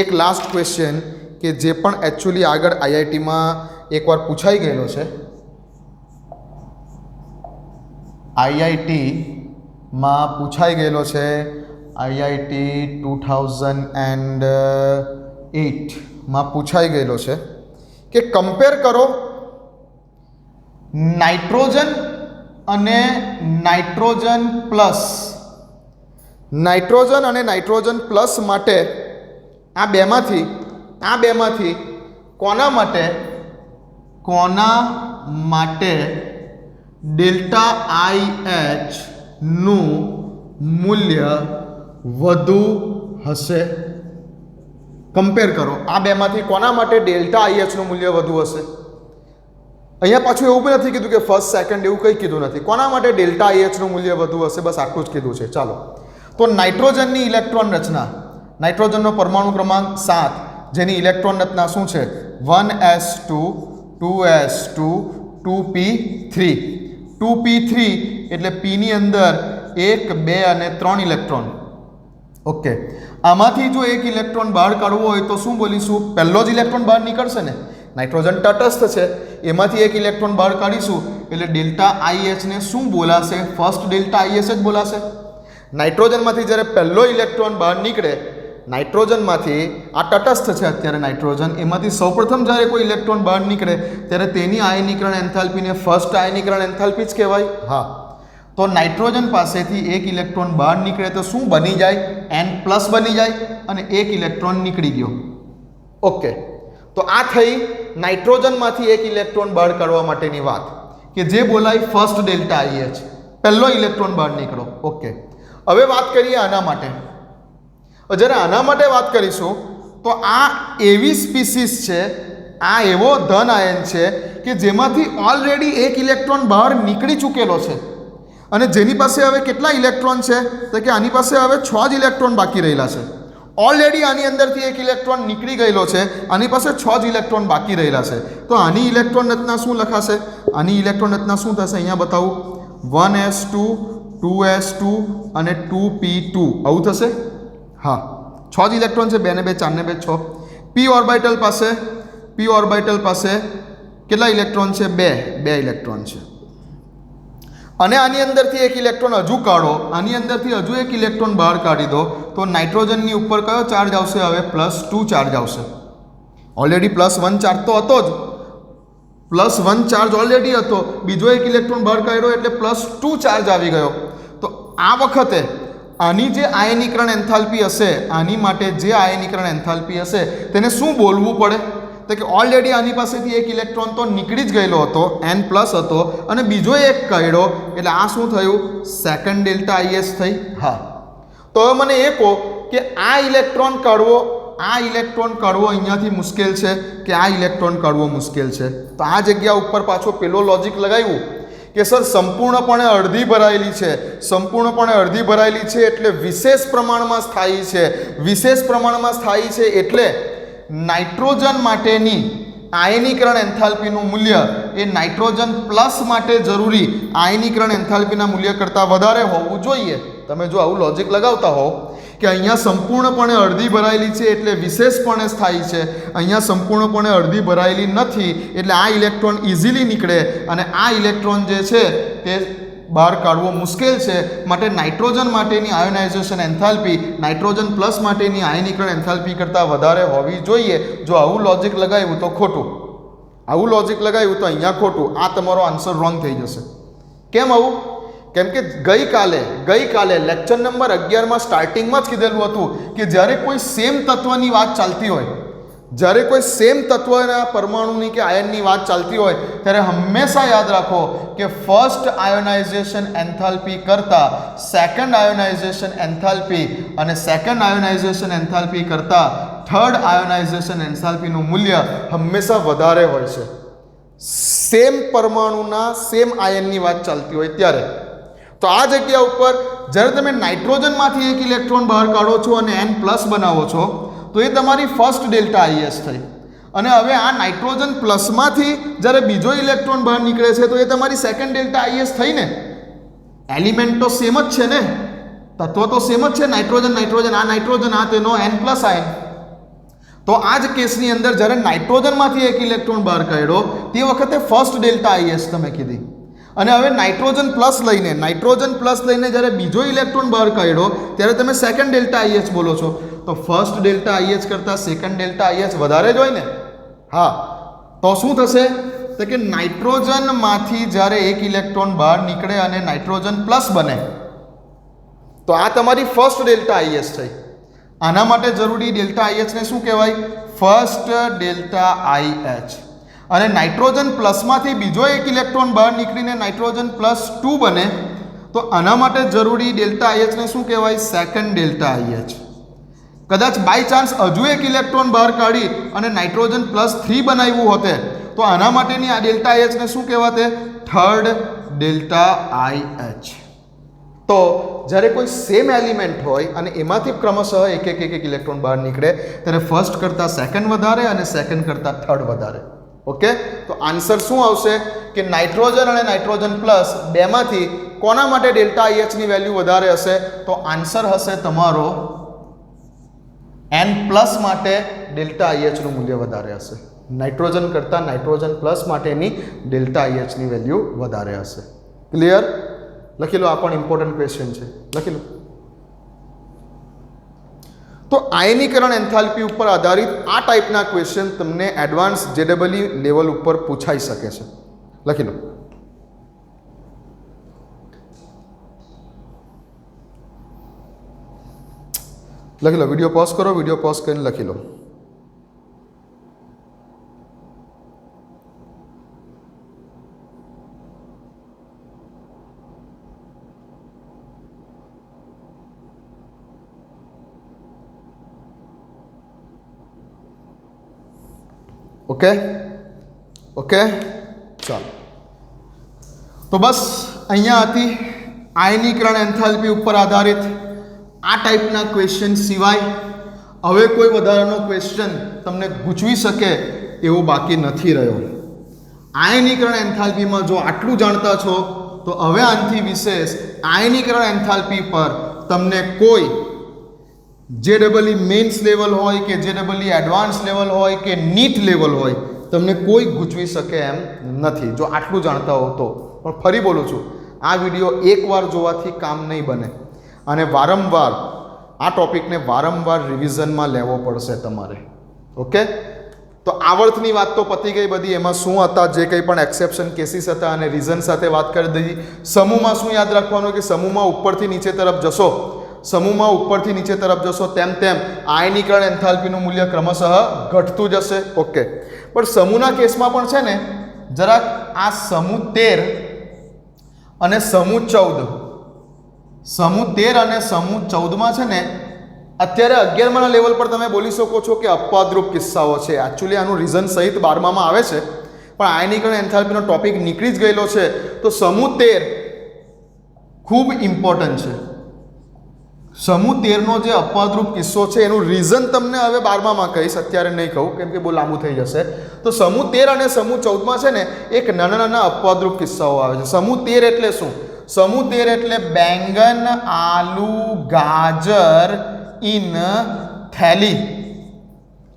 એક લાસ્ટ ક્વેશ્ચન કે જે પણ એકચ્યુઅલી આગળ IITમાં એકવાર પૂછાઈ ગયેલો છે. IITમાં પૂછાઈ ગયેલો છે. IIT 2008માં પૂછાઈ ગયેલો છે કે કમ્પેર કરો નાઇટ્રોજન અને નાઇટ્રોજન પ્લસ માટે આ બેમાંથી કોના માટે ડેલ્ટા IH નું મૂલ્ય વધુ હશે. કમ્પેર કરો આ બેમાંથી કોના માટે ડેલ્ટા IH નું મૂલ્ય વધુ હશે. અહીંયા પાછું એવું પણ નથી કીધું કે ફર્સ્ટ સેકન્ડ, એવું કંઈ કીધું નથી. કોના માટે ડેલ્ટા IH નું મૂલ્ય વધુ હશે, બસ આટલું જ કીધું છે. ચાલો, તો નાઇટ્રોજનની ઇલેક્ટ્રોન રચના, નાઇટ્રોજનનો પરમાણુ ક્રમાંક 7, જેની ઇલેક્ટ્રોન રચના શું છે? 1s2 2s2 2p3. 2p3 એટલે p ની અંદર 1 2 અને 3 ઇલેક્ટ્રોન. ઓકે, આમાંથી જો એક ઇલેક્ટ્રોન બહાર કાઢવો હોય તો શું બોલીશું? પહેલો જ ઇલેક્ટ્રોન બહાર નીકળશે ને. નાઇટ્રોજન તટસ્થ છે, એમાંથી એક ઇલેક્ટ્રોન બહાર કાઢીશું એટલે ડેલ્ટા IH ને શું બોલાશે? ફર્સ્ટ ડેલ્ટા IH જ બોલાશે. નાઇટ્રોજનમાંથી જ્યારે પહેલો ઇલેક્ટ્રોન બહાર નીકળે, નાઇટ્રોજનમાંથી આ તટસ્થ છે અત્યારે નાઇટ્રોજન, એમાંથી સૌપ્રથમ જ્યારે કોઈ ઇલેક્ટ્રોન બહાર નીકળે ત્યારે તેની આયનીકરણ એન્થાલ્પીને ફર્સ્ટ આયનીકરણ એન્થાલ્પી જ કહેવાય. હા, તો નાઇટ્રોજન પાસેથી એક ઇલેક્ટ્રોન બહાર નીકળે તો શું બની જાય? N+ બની જાય અને એક ઇલેક્ટ્રોન નીકળી ગયો. ઓકે, તો આ થઈ નાઇટ્રોજનમાંથી એક ઇલેક્ટ્રોન બહાર કાઢવા માટેની વાત, કે જે બોલાય ફર્સ્ટ ડેલ્ટા IH, પહેલો ઇલેક્ટ્રોન બહાર નીકળો. ઓકે, હવે વાત કરીએ આના માટે. જ્યારે આના માટે વાત કરીશું તો આ એવી સ્પીસીસ છે, આ એવો ધન આયન છે કે જેમાંથી ઓલરેડી એક ઇલેક્ટ્રોન બહાર નીકળી ચૂકેલો છે અને જેની પાસે હવે કેટલા ઇલેક્ટ્રોન છે? તો કે આની પાસે હવે 6 જ ઇલેક્ટ્રોન બાકી રહેલા છે. ઓલરેડી આની અંદરથી એક ઇલેક્ટ્રોન નીકળી ગયેલો છે, આની પાસે 6 જ ઇલેક્ટ્રોન બાકી રહેલા છે. તો આની ઇલેક્ટ્રોન રચના શું લખાશે? આની ઇલેક્ટ્રોન રચના શું થશે? અહીંયા બતાવું, 1s2 2s2 અને 2p2 આવું થશે. હા, 6 જ ઇલેક્ટ્રોન છે, 2 ને 2 4 ને 2 6. p ઓર્બિટલ પાસે કેટલા ઇલેક્ટ્રોન છે? 2 ઇલેક્ટ્રોન છે. અને આની અંદરથી એક ઇલેક્ટ્રોન હજુ કાઢો, આની અંદરથી હજુ એક ઇલેક્ટ્રોન બહાર કાઢી દો તો નાઇટ્રોજનની ઉપર કયો ચાર્જ આવશે? હવે +2 ચાર્જ આવશે. ઓલરેડી +1 ચાર્જ તો હતો જ, +1 ચાર્જ ઓલરેડી હતો, બીજો એક ઇલેક્ટ્રોન બહાર કાઢ્યો એટલે +2 ચાર્જ આવી ગયો. તો આ વખતે આની જે આયનીકરણ એન્થાલ્પી હશે, આની માટે જે આયનીકરણ એન્થાલ્પી હશે તેને શું બોલવું પડે? તો કે ઓલરેડી આની પાસેથી એક ઇલેક્ટ્રોન તો નીકળી જ ગયેલો હતો, N+ હતો, અને બીજો એક કાઢ્યો એટલે આ શું થયું? સેકન્ડ ડેલ્ટા IH થઈ. હા, તો હવે મને એ કહો કે આ ઇલેક્ટ્રોન કાઢવો અહીંયાથી મુશ્કેલ છે કે આ ઇલેક્ટ્રોન કાઢવો મુશ્કેલ છે? તો આ જગ્યા ઉપર પાછો પેલો લોજિક લગાવ્યું કે સર સંપૂર્ણપણે અડધી ભરાયેલી છે, સંપૂર્ણપણે અડધી ભરાયેલી છે એટલે વિશેષ પ્રમાણમાં સ્થાયી છે. વિશેષ પ્રમાણમાં સ્થાયી છે એટલે નાઇટ્રોજન માટેની આયનીકરણ એન્થાલ્પીનું મૂલ્ય એ નાઇટ્રોજન પ્લસ માટે જરૂરી આયનીકરણ એન્થાલ્પીના મૂલ્ય કરતાં વધારે હોવું જોઈએ. તમે જો આવું લોજિક લગાવતા હો કે અહીંયા સંપૂર્ણપણે અડધી ભરાયેલી છે એટલે વિશેષપણે સ્થાયી છે, અહીંયા સંપૂર્ણપણે અડધી ભરાયેલી નથી એટલે આ ઇલેક્ટ્રોન ઇઝીલી નીકળે અને આ ઇલેક્ટ્રોન જે છે તે બહાર કાઢવો મુશ્કેલ છે, માટે નાઇટ્રોજન માટેની આયોનાઇઝેશન એન્થાલ્પી નાઇટ્રોજન પ્લસ માટેની આયનીકરણ એન્થાલ્પી કરતાં વધારે હોવી જોઈએ. જો આવું લોજિક લગાવ્યું તો ખોટું, આવું લોજિક લગાવ્યું તો અહીંયા ખોટું. આ તમારો આન્સર રોંગ થઈ જશે. કેમ આવું? કેમ કે ગઈકાલે લેક્ચર નંબર 11માં સ્ટાર્ટિંગમાં જ કીધેલું હતું કે જ્યારે કોઈ સેમ તત્વની વાત ચાલતી હોય, જ્યારે કોઈ સેમ તત્વના પરમાણુની કે આયનની વાત ચાલતી હોય ત્યારે હંમેશા યાદ રાખો કે ફર્સ્ટ આયોનાઇઝેશન એન્થાલ્પી કરતાં સેકન્ડ આયોનાઇઝેશન એન્થાલ્પી અને સેકન્ડ આયોનાઇઝેશન એન્થાલ્પી કરતાં થર્ડ આયોનાઇઝેશન એન્થાલ્પીનું મૂલ્ય હંમેશા વધારે હોય છે. સેમ પરમાણુના સેમ આયનની વાત ચાલતી હોય ત્યારે. તો આ જગ્યા ઉપર જ્યારે તમે નાઇટ્રોજનમાંથી એક ઇલેક્ટ્રોન બહાર કાઢો છો અને N+ બનાવો છો તો એ તમારી ફર્સ્ટ ડેલ્ટા IH થઈ. અને હવે આ નાઇટ્રોજન પ્લસમાંથી જ્યારે બીજો ઇલેક્ટ્રોન બહાર નીકળે છે તો એ તમારી સેકન્ડ ડેલ્ટા IH થઈ ને. એલિમેન્ટ તો સેમ જ છે ને, તત્વ તો સેમ જ છે, નાઇટ્રોજન આ નાઇટ્રોજન આ તેનો N+ આયન. તો આ જ કેસની અંદર જ્યારે નાઇટ્રોજનમાંથી એક ઇલેક્ટ્રોન બહાર કાઢ્યો તે વખતે ફર્સ્ટ ડેલ્ટા IH તમે કીધી, અને હવે નાઇટ્રોજન પ્લસ લઈને જ્યારે બીજો ઇલેક્ટ્રોન બહાર કાઢ્યો ત્યારે તમે સેકન્ડ ડેલ્ટા IH બોલો છો. તો ફર્સ્ટ ડેલ્ટા IH કરતાં સેકન્ડ ડેલ્ટા IH વધારે જ હોય ને. હા, તો શું થશે? તો કે નાઇટ્રોજનમાંથી જ્યારે એક ઇલેક્ટ્રોન બહાર નીકળે અને નાઇટ્રોજન પ્લસ બને તો આ તમારી ફર્સ્ટ ડેલ્ટા IH થઈ. આના માટે જરૂરી ડેલ્ટા IH ને શું કહેવાય? First delta IH. અને નાઇટ્રોજન પ્લસમાંથી બીજો એક ઇલેક્ટ્રોન બહાર નીકળીને નાઇટ્રોજન +2 બને તો આના માટે જરૂરી ડેલ્ટા આઈએચ ને શું કહેવાય? Second delta IH. કદાચ બાય ચાન્સ હજુ એક ઇલેક્ટ્રોન બહાર કાઢી અને નાઇટ્રોજન +3 બનાવ્યું હોતે તો આના માટેની આ ડેલ્ટા આઈએચ ને શું કહેવાતે? Third delta આઈએચ. તો જ્યારે કોઈ સેમ એલિમેન્ટ હોય અને એમાંથી ક્રમશઃ એક એક ઇલેક્ટ્રોન બહાર નીકળે ત્યારે ફર્સ્ટ કરતાં સેકન્ડ વધારે અને સેકન્ડ કરતાં થર્ડ વધારે. ઓકે, તો આન્સર શું આવશે કે નાઇટ્રોજન અને નાઇટ્રોજન પ્લસ બેમાંથી કોના માટે ડેલ્ટા આઈએચની વેલ્યુ વધારે હશે? તો આન્સર હશે તમારો N+ માટે ડેલ્ટા આઈએચનું મૂલ્ય વધારે હશે. નાઇટ્રોજન કરતાં નાઇટ્રોજન પ્લસ માટેની ડેલ્ટા આઈએચની વેલ્યુ વધારે હશે. ક્લિયર? લખી લો, આ પણ ઇમ્પોર્ટન્ટ ક્વેશ્ચન છે, લખી લો. તો આયનીકરણ એન્થાલ્પી ઉપર આધારિત આ ટાઈપના ક્વેશ્ચન તમને એડવાન્સ JEE લેવલ ઉપર પૂછાઈ શકે છે. લખી લો. લખી લો, વિડીયો પોઝ કરો, વિડીયો પોઝ કરીને લખી લો. ઓકે ઓકે, ચાલો. તો બસ અહીંયા હતી આયનીકરણ એન્થાલ્પી ઉપર આધારિત આ ટાઈપના ક્વેશ્ચન સિવાય હવે કોઈ વધારાનો ક્વેશ્ચન તમને ગૂંચવી શકે એવો બાકી નથી રહ્યો. આયનીકરણ એન્થાલ્પીમાં જો આટલું જાણતા છો તો હવે આનાથી વિશેષ આયનીકરણ એન્થાલ્પી પર તમને કોઈ JEE મેન્સ લેવલ હોય કે JEE એડવાન્સ લેવલ હોય કે નીટ લેવલ હોય તમને કોઈ ગૂંચવી શકે એમ નથી જો આટલું જાણતા હો તો. પણ ફરી બોલું છું, આ વિડીયો એકવાર જોવાથી કામ નહીં બને અને વારંવાર આ ટોપિકને વારંવાર રિવિઝનમાં લેવો પડશે તમારે. ઓકે, તો આવર્તની વાત તો પતી ગઈ બધી. એમાં શું હતા, જે કંઈ પણ એક્સેપ્શન કેસીસ હતા અને રીઝન સાથે વાત કરી દીધી. સમૂહમાં શું યાદ રાખવાનું કે સમૂહમાં ઉપરથી નીચે તરફ જશો, સમૂહમાં ઉપરથી નીચે તરફ જશો તેમ તેમ આયનીકરણ એન્થાલ્પીનું મૂલ્ય ક્રમશઃ ઘટતું જશે. ઓકે, પણ સમૂહના કેસમાં પણ છે ને જરાક આ સમૂહ 13 અને સમૂહ 14, સમૂહ 13 અને સમૂહ 14માં છે ને અત્યારે 11માના લેવલ પર તમે બોલી શકો છો કે અપવાદરૂપ કિસ્સાઓ છે. એકચ્યુઅલી આનું રીઝન સહિત 12મામાં આવે છે, પણ આયનીકરણ એન્થાલ્પીનો ટોપિક નીકળી જ ગયેલો છે. તો સમૂહ 13 ખૂબ ઇમ્પોર્ટન્ટ છે. સમૂહ 13નો જે અપવાદરૂપ કિસ્સો છે એનું રીઝન તમને હવે 12મામાં કહીશ, અત્યારે નહીં કહું કેમ કે બહુ લાંબુ થઈ જશે. તો સમૂહ 13 અને સમૂહ 14માં છે ને એક નાના નાના અપવાદરૂપ કિસ્સાઓ આવે છે. સમૂહ 13 એટલે શું? સમૂહ 13 એટલે બેંગન, આલુ, ગાજર ઇન થેલી,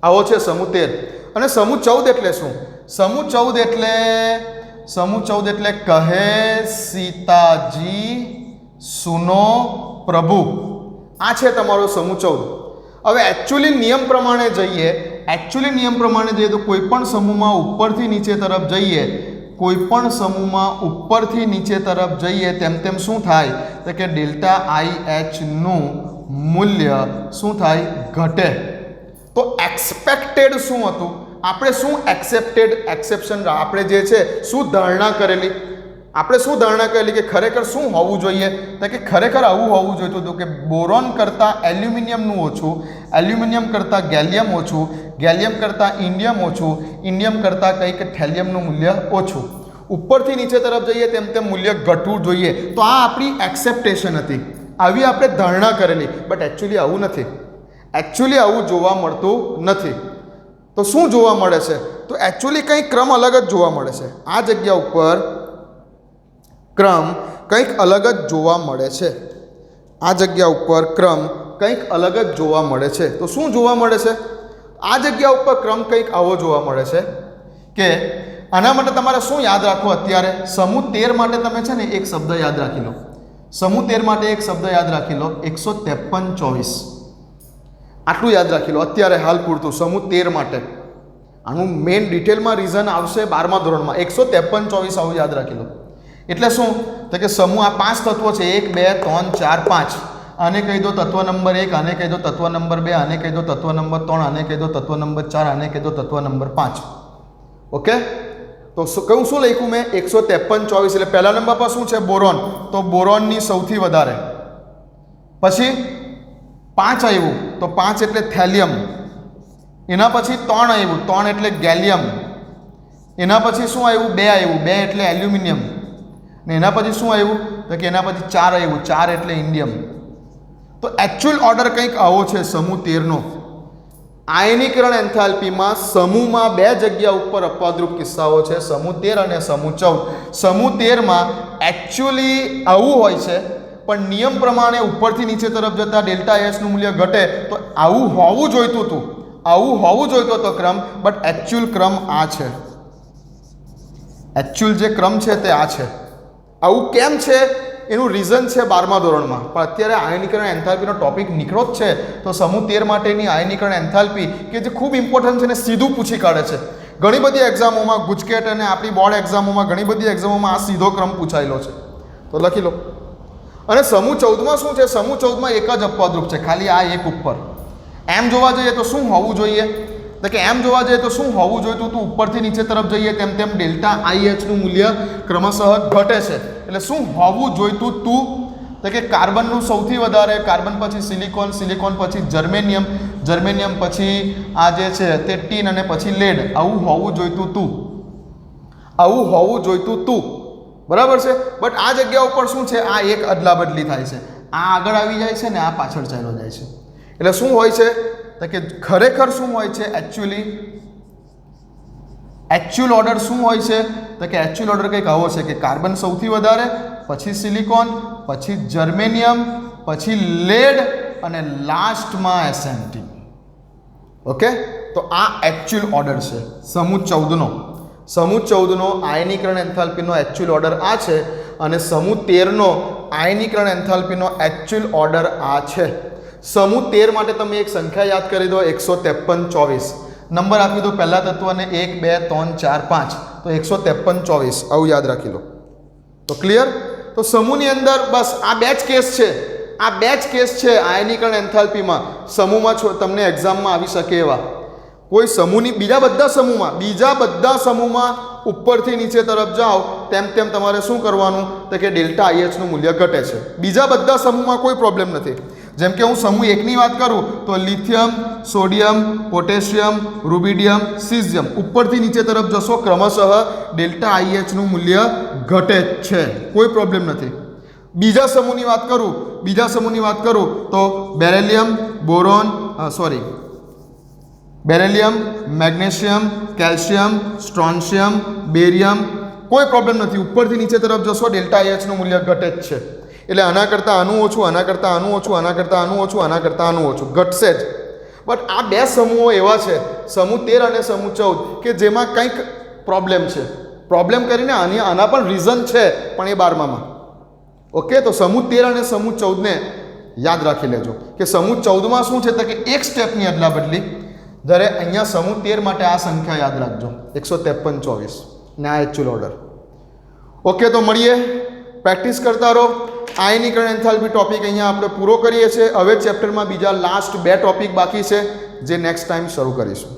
આવો છે સમૂહ 13. અને સમૂહ 14 એટલે શું? સમૂહ 14 એટલે કહે સીતાજી સુનો પ્રભુ. આ છે તમારો સમૂહ 14. હવે એકચ્યુઅલી નિયમ પ્રમાણે જઈએ તો કોઈ પણ સમૂહમાં ઉપરથી નીચે તરફ જઈએ, કોઈ પણ સમૂહમાં ઉપરથી નીચે તરફ જઈએ તેમ તેમ શું થાય તો કે ડેલ્ટા આઈએચ નું મૂલ્ય શું થાય? ઘટે. તો એક્સપેક્ટેડ શું હતું? આપણે શું એક્સેપ્શન આપણે જે છે શું ધારણા કરેલી? આપણે શું ધારણા કરેલી કે ખરેખર શું હોવું જોઈએ? તો કે ખરેખર આવું હોવું જોઈતું હતું કે બોરોન કરતાં એલ્યુમિનિયમનું ઓછું, એલ્યુમિનિયમ કરતાં ગેલિયમ ઓછું, ગેલિયમ કરતાં ઇન્ડિયમ ઓછું, ઇન્ડિયમ કરતાં કંઈક થેલિયમનું મૂલ્ય ઓછું. ઉપરથી નીચે તરફ જઈએ તેમ તેમ મૂલ્ય ઘટવું જોઈએ. તો આ આપણી એક્સેપ્ટેશન હતી, આવી આપણે ધારણા કરેલી. બટ એકચ્યુઅલી આવું નથી, એકચ્યુઅલી આવું જોવા મળતું નથી. તો શું જોવા મળે છે? તો એકચ્યુઅલી કંઈક ક્રમ અલગ જ જોવા મળે છે. આ જગ્યા ઉપર ક્રમ કંઈક અલગ જ જોવા મળે છે. આ જગ્યા ઉપર ક્રમ કંઈક અલગ જ જોવા મળે છે. તો શું જોવા મળે છે? આ જગ્યા ઉપર ક્રમ કંઈક આવો જોવા મળે છે કે આના માટે તમારે શું યાદ રાખવું? અત્યારે સમૂહ 13 માટે તમે છે ને એક શબ્દ યાદ રાખી લો. સમૂહ 13 માટે એક શબ્દ યાદ રાખી લો, 153-24. આટલું યાદ રાખી લો અત્યારે હાલ પૂરતું સમૂહ 13 માટે. આનું મેઇન ડિટેલમાં રીઝન આવશે 12મા ધોરણમાં. 153-24 આવું યાદ રાખી લો. એટલે શું તો કે સમૂહ આ 5 તત્વો છે, 1 2 3 4 5. આને કહી દો તત્વ નંબર 1, આને કહી દો તત્વ નંબર 2, આને કહી દો તત્વ નંબર 3, આને કહી દો તત્વ નંબર 4, આને કહી દો તત્વ નંબર 5. ઓકે, તો કયું શું લખ્યું મેં 153 24 એટલે પહેલા નંબર પર શું છે બોરોન, તો બોરોનની સૌથી વધારે. પછી 5 આવ્યું તો 5 એટલે થેલિયમ. એના પછી 3 આવ્યું, 3 એટલે ગેલિયમ. એના પછી શું આવ્યું 2 આવ્યું, 2 એટલે એલ્યુમિનિયમ. ને એના પછી શું આવ્યું તો કે એના પછી 4 આવ્યું, 4 એટલે ઇન્ડિયમ. તો એકચ્યુઅલ ઓર્ડર કંઈક આવો છે સમૂહ 13નો. આયનીકરણ એન્થાલ્પીમાં સમૂહમાં 2 જગ્યા ઉપર અપવાદરૂપ કિસ્સાઓ છે, સમૂહ 13 અને સમૂહ 14. સમૂહ 13માં એકચ્યુઅલી આવું હોય છે, પણ નિયમ પ્રમાણે ઉપરથી નીચે તરફ જતા ડેલ્ટા એસનું મૂલ્ય ઘટે, તો આવું હોવું જોઈતું હતું, આવું હોવું જોઈતો હતો ક્રમ, બટ એકચ્યુઅલ ક્રમ આ છે. એકચ્યુઅલ જે ક્રમ છે તે આ છે. આવું કેમ છે એનું રીઝન છે 12મા ધોરણમાં, પણ અત્યારે આયનીકરણ એન્થાલ્પીનો ટોપિક નીકળો જ છે, તો સમૂહ 13 માટેની આયનીકરણ એન્થાલ્પી કે જે ખૂબ ઇમ્પોર્ટન્ટ છે ને સીધું પૂછી કાઢે છે. ઘણી બધી એક્ઝામોમાં, ગુજકેટ અને આપણી બોર્ડ એક્ઝામોમાં ઘણી બધી એક્ઝામોમાં આ સીધો ક્રમ પૂછાયેલો છે, તો લખી લો. અને સમૂહ 14માં શું છે, સમૂહ 14માં એક જ અપવાદરૂપ છે, ખાલી આ એક ઉપર. એમ જોવા જઈએ તો શું હોવું જોઈએ, તો કે એમ જોવા જઈએ તો શું હોવું જોઈતું હતું, ઉપરથી નીચે તરફ જઈએ તેમ તેમ ડેલ્ટા આઈએચનું મૂલ્ય ક્રમશઃ ઘટે છે. એટલે શું હોવું જોઈતું તું, તો કે કાર્બનનું સૌથી વધારે, કાર્બન પછી સિલિકોન, સિલિકોન પછી જર્મેનિયમ, જર્મેનિયમ પછી આ જે છે તે ટીન અને પછી લેડ. આવું હોવું જોઈતું તું, આવું હોવું જોઈતું તું, બરાબર છે. બટ આ જગ્યા ઉપર શું છે, આ એક અદલા બદલી થાય છે, આ આગળ આવી જાય છે ને આ પાછળ ચાલ્યો જાય છે. એટલે શું હોય છે તો કે ખરેખર શું હોય છે એકચ્યુઅલી, એકચ્યુઅલ ઓર્ડર શું હોય છે તો કે એકચ્યુઅલ ઓર્ડર કંઈક આવો છે કે કાર્બન સૌથી વધારે, પછી સિલિકોન, પછી જર્મેનિયમ, પછી લેડ અને લાસ્ટમાં એસએનટી. ઓકે, તો આ એકચ્યુઅલ ઓર્ડર છે સમૂહ 14નો. સમૂહ 14નો આયનીકરણ એન્થાલ્પીનો એકચ્યુઅલ ઓર્ડર આ છે, અને સમૂહ 13નો આયનીકરણ એન્થાલ્પીનો એકચ્યુઅલ ઓર્ડર આ છે. સમૂહ 13 માટે તમે એક સંખ્યા યાદ કરી દો, 153 24. નંબર આપી દો પહેલા તત્વને 1 2 3 4 5, તો 153 24 આવું યાદ રાખી લો. તો ક્લિયર. તો સમૂહની અંદર બસ આ 2 જ કેસ છે, આ 2 જ કેસ છે આયનીકરણ એન્થાલ્પીમાં સમૂહમાં તમને એક્ઝામમાં આવી શકે એવા. કોઈ સમૂહની બીજા બધા સમૂહમાં ઉપરથી નીચે તરફ જાઓ તેમ તેમ તમારે શું કરવાનું તો કે ડેલ્ટા આઈએચનું મૂલ્ય ઘટે છે. બીજા બધા સમૂહમાં કોઈ પ્રોબ્લેમ નથી. જેમ કે હું સમૂહ 1ની વાત કરું તો lithium, sodium, potassium, rubidium, caesium, ઉપરથી નીચે તરફ જશો ક્રમશઃ ડેલ્ટા આઈએચનું મૂલ્ય ઘટે જ છે, કોઈ પ્રોબ્લેમ નથી. બીજા સમૂહની વાત કરું તો beryllium, boron, beryllium, magnesium, calcium, strontium, barium, કોઈ પ્રોબ્લેમ નથી. ઉપરથી નીચે તરફ જશો ડેલ્ટા આઈએચનું મૂલ્ય ઘટે જ છે. એટલે આના કરતાં આનું ઓછું, આના કરતાં આનું ઓછું, આના કરતાં આનું ઓછું, આના કરતાં આનું ઓછું ઘટશે જ. બટ આ 2 સમૂહો એવા છે, સમૂહ 13 અને સમૂહ 14, કે જેમાં કંઈક પ્રોબ્લેમ છે. પ્રોબ્લેમ કરીને આના પણ રીઝન છે, પણ એ 12માં. ઓકે, તો સમૂહ 13 અને સમૂહ 14ને યાદ રાખી લેજો કે સમૂહ 14માં શું છે તો કે એક સ્ટેપની અદલા બદલી, જ્યારે અહીંયા સમૂહ 13 માટે આ સંખ્યા યાદ રાખજો 153 24 ને આ એકચ્યુઅલ ઓર્ડર. ઓકે, તો મળીએ, પ્રેક્ટિસ કરતા રહો. આયનીકરણ એન્થાલ્પી ટોપિક અહીંયા આપણે પૂરો કરીએ છીએ. હવે ચેપ્ટરમાં બીજા લાસ્ટ 2 ટોપિક બાકી છે, જે નેક્સ્ટ ટાઈમ શરૂ કરીશું.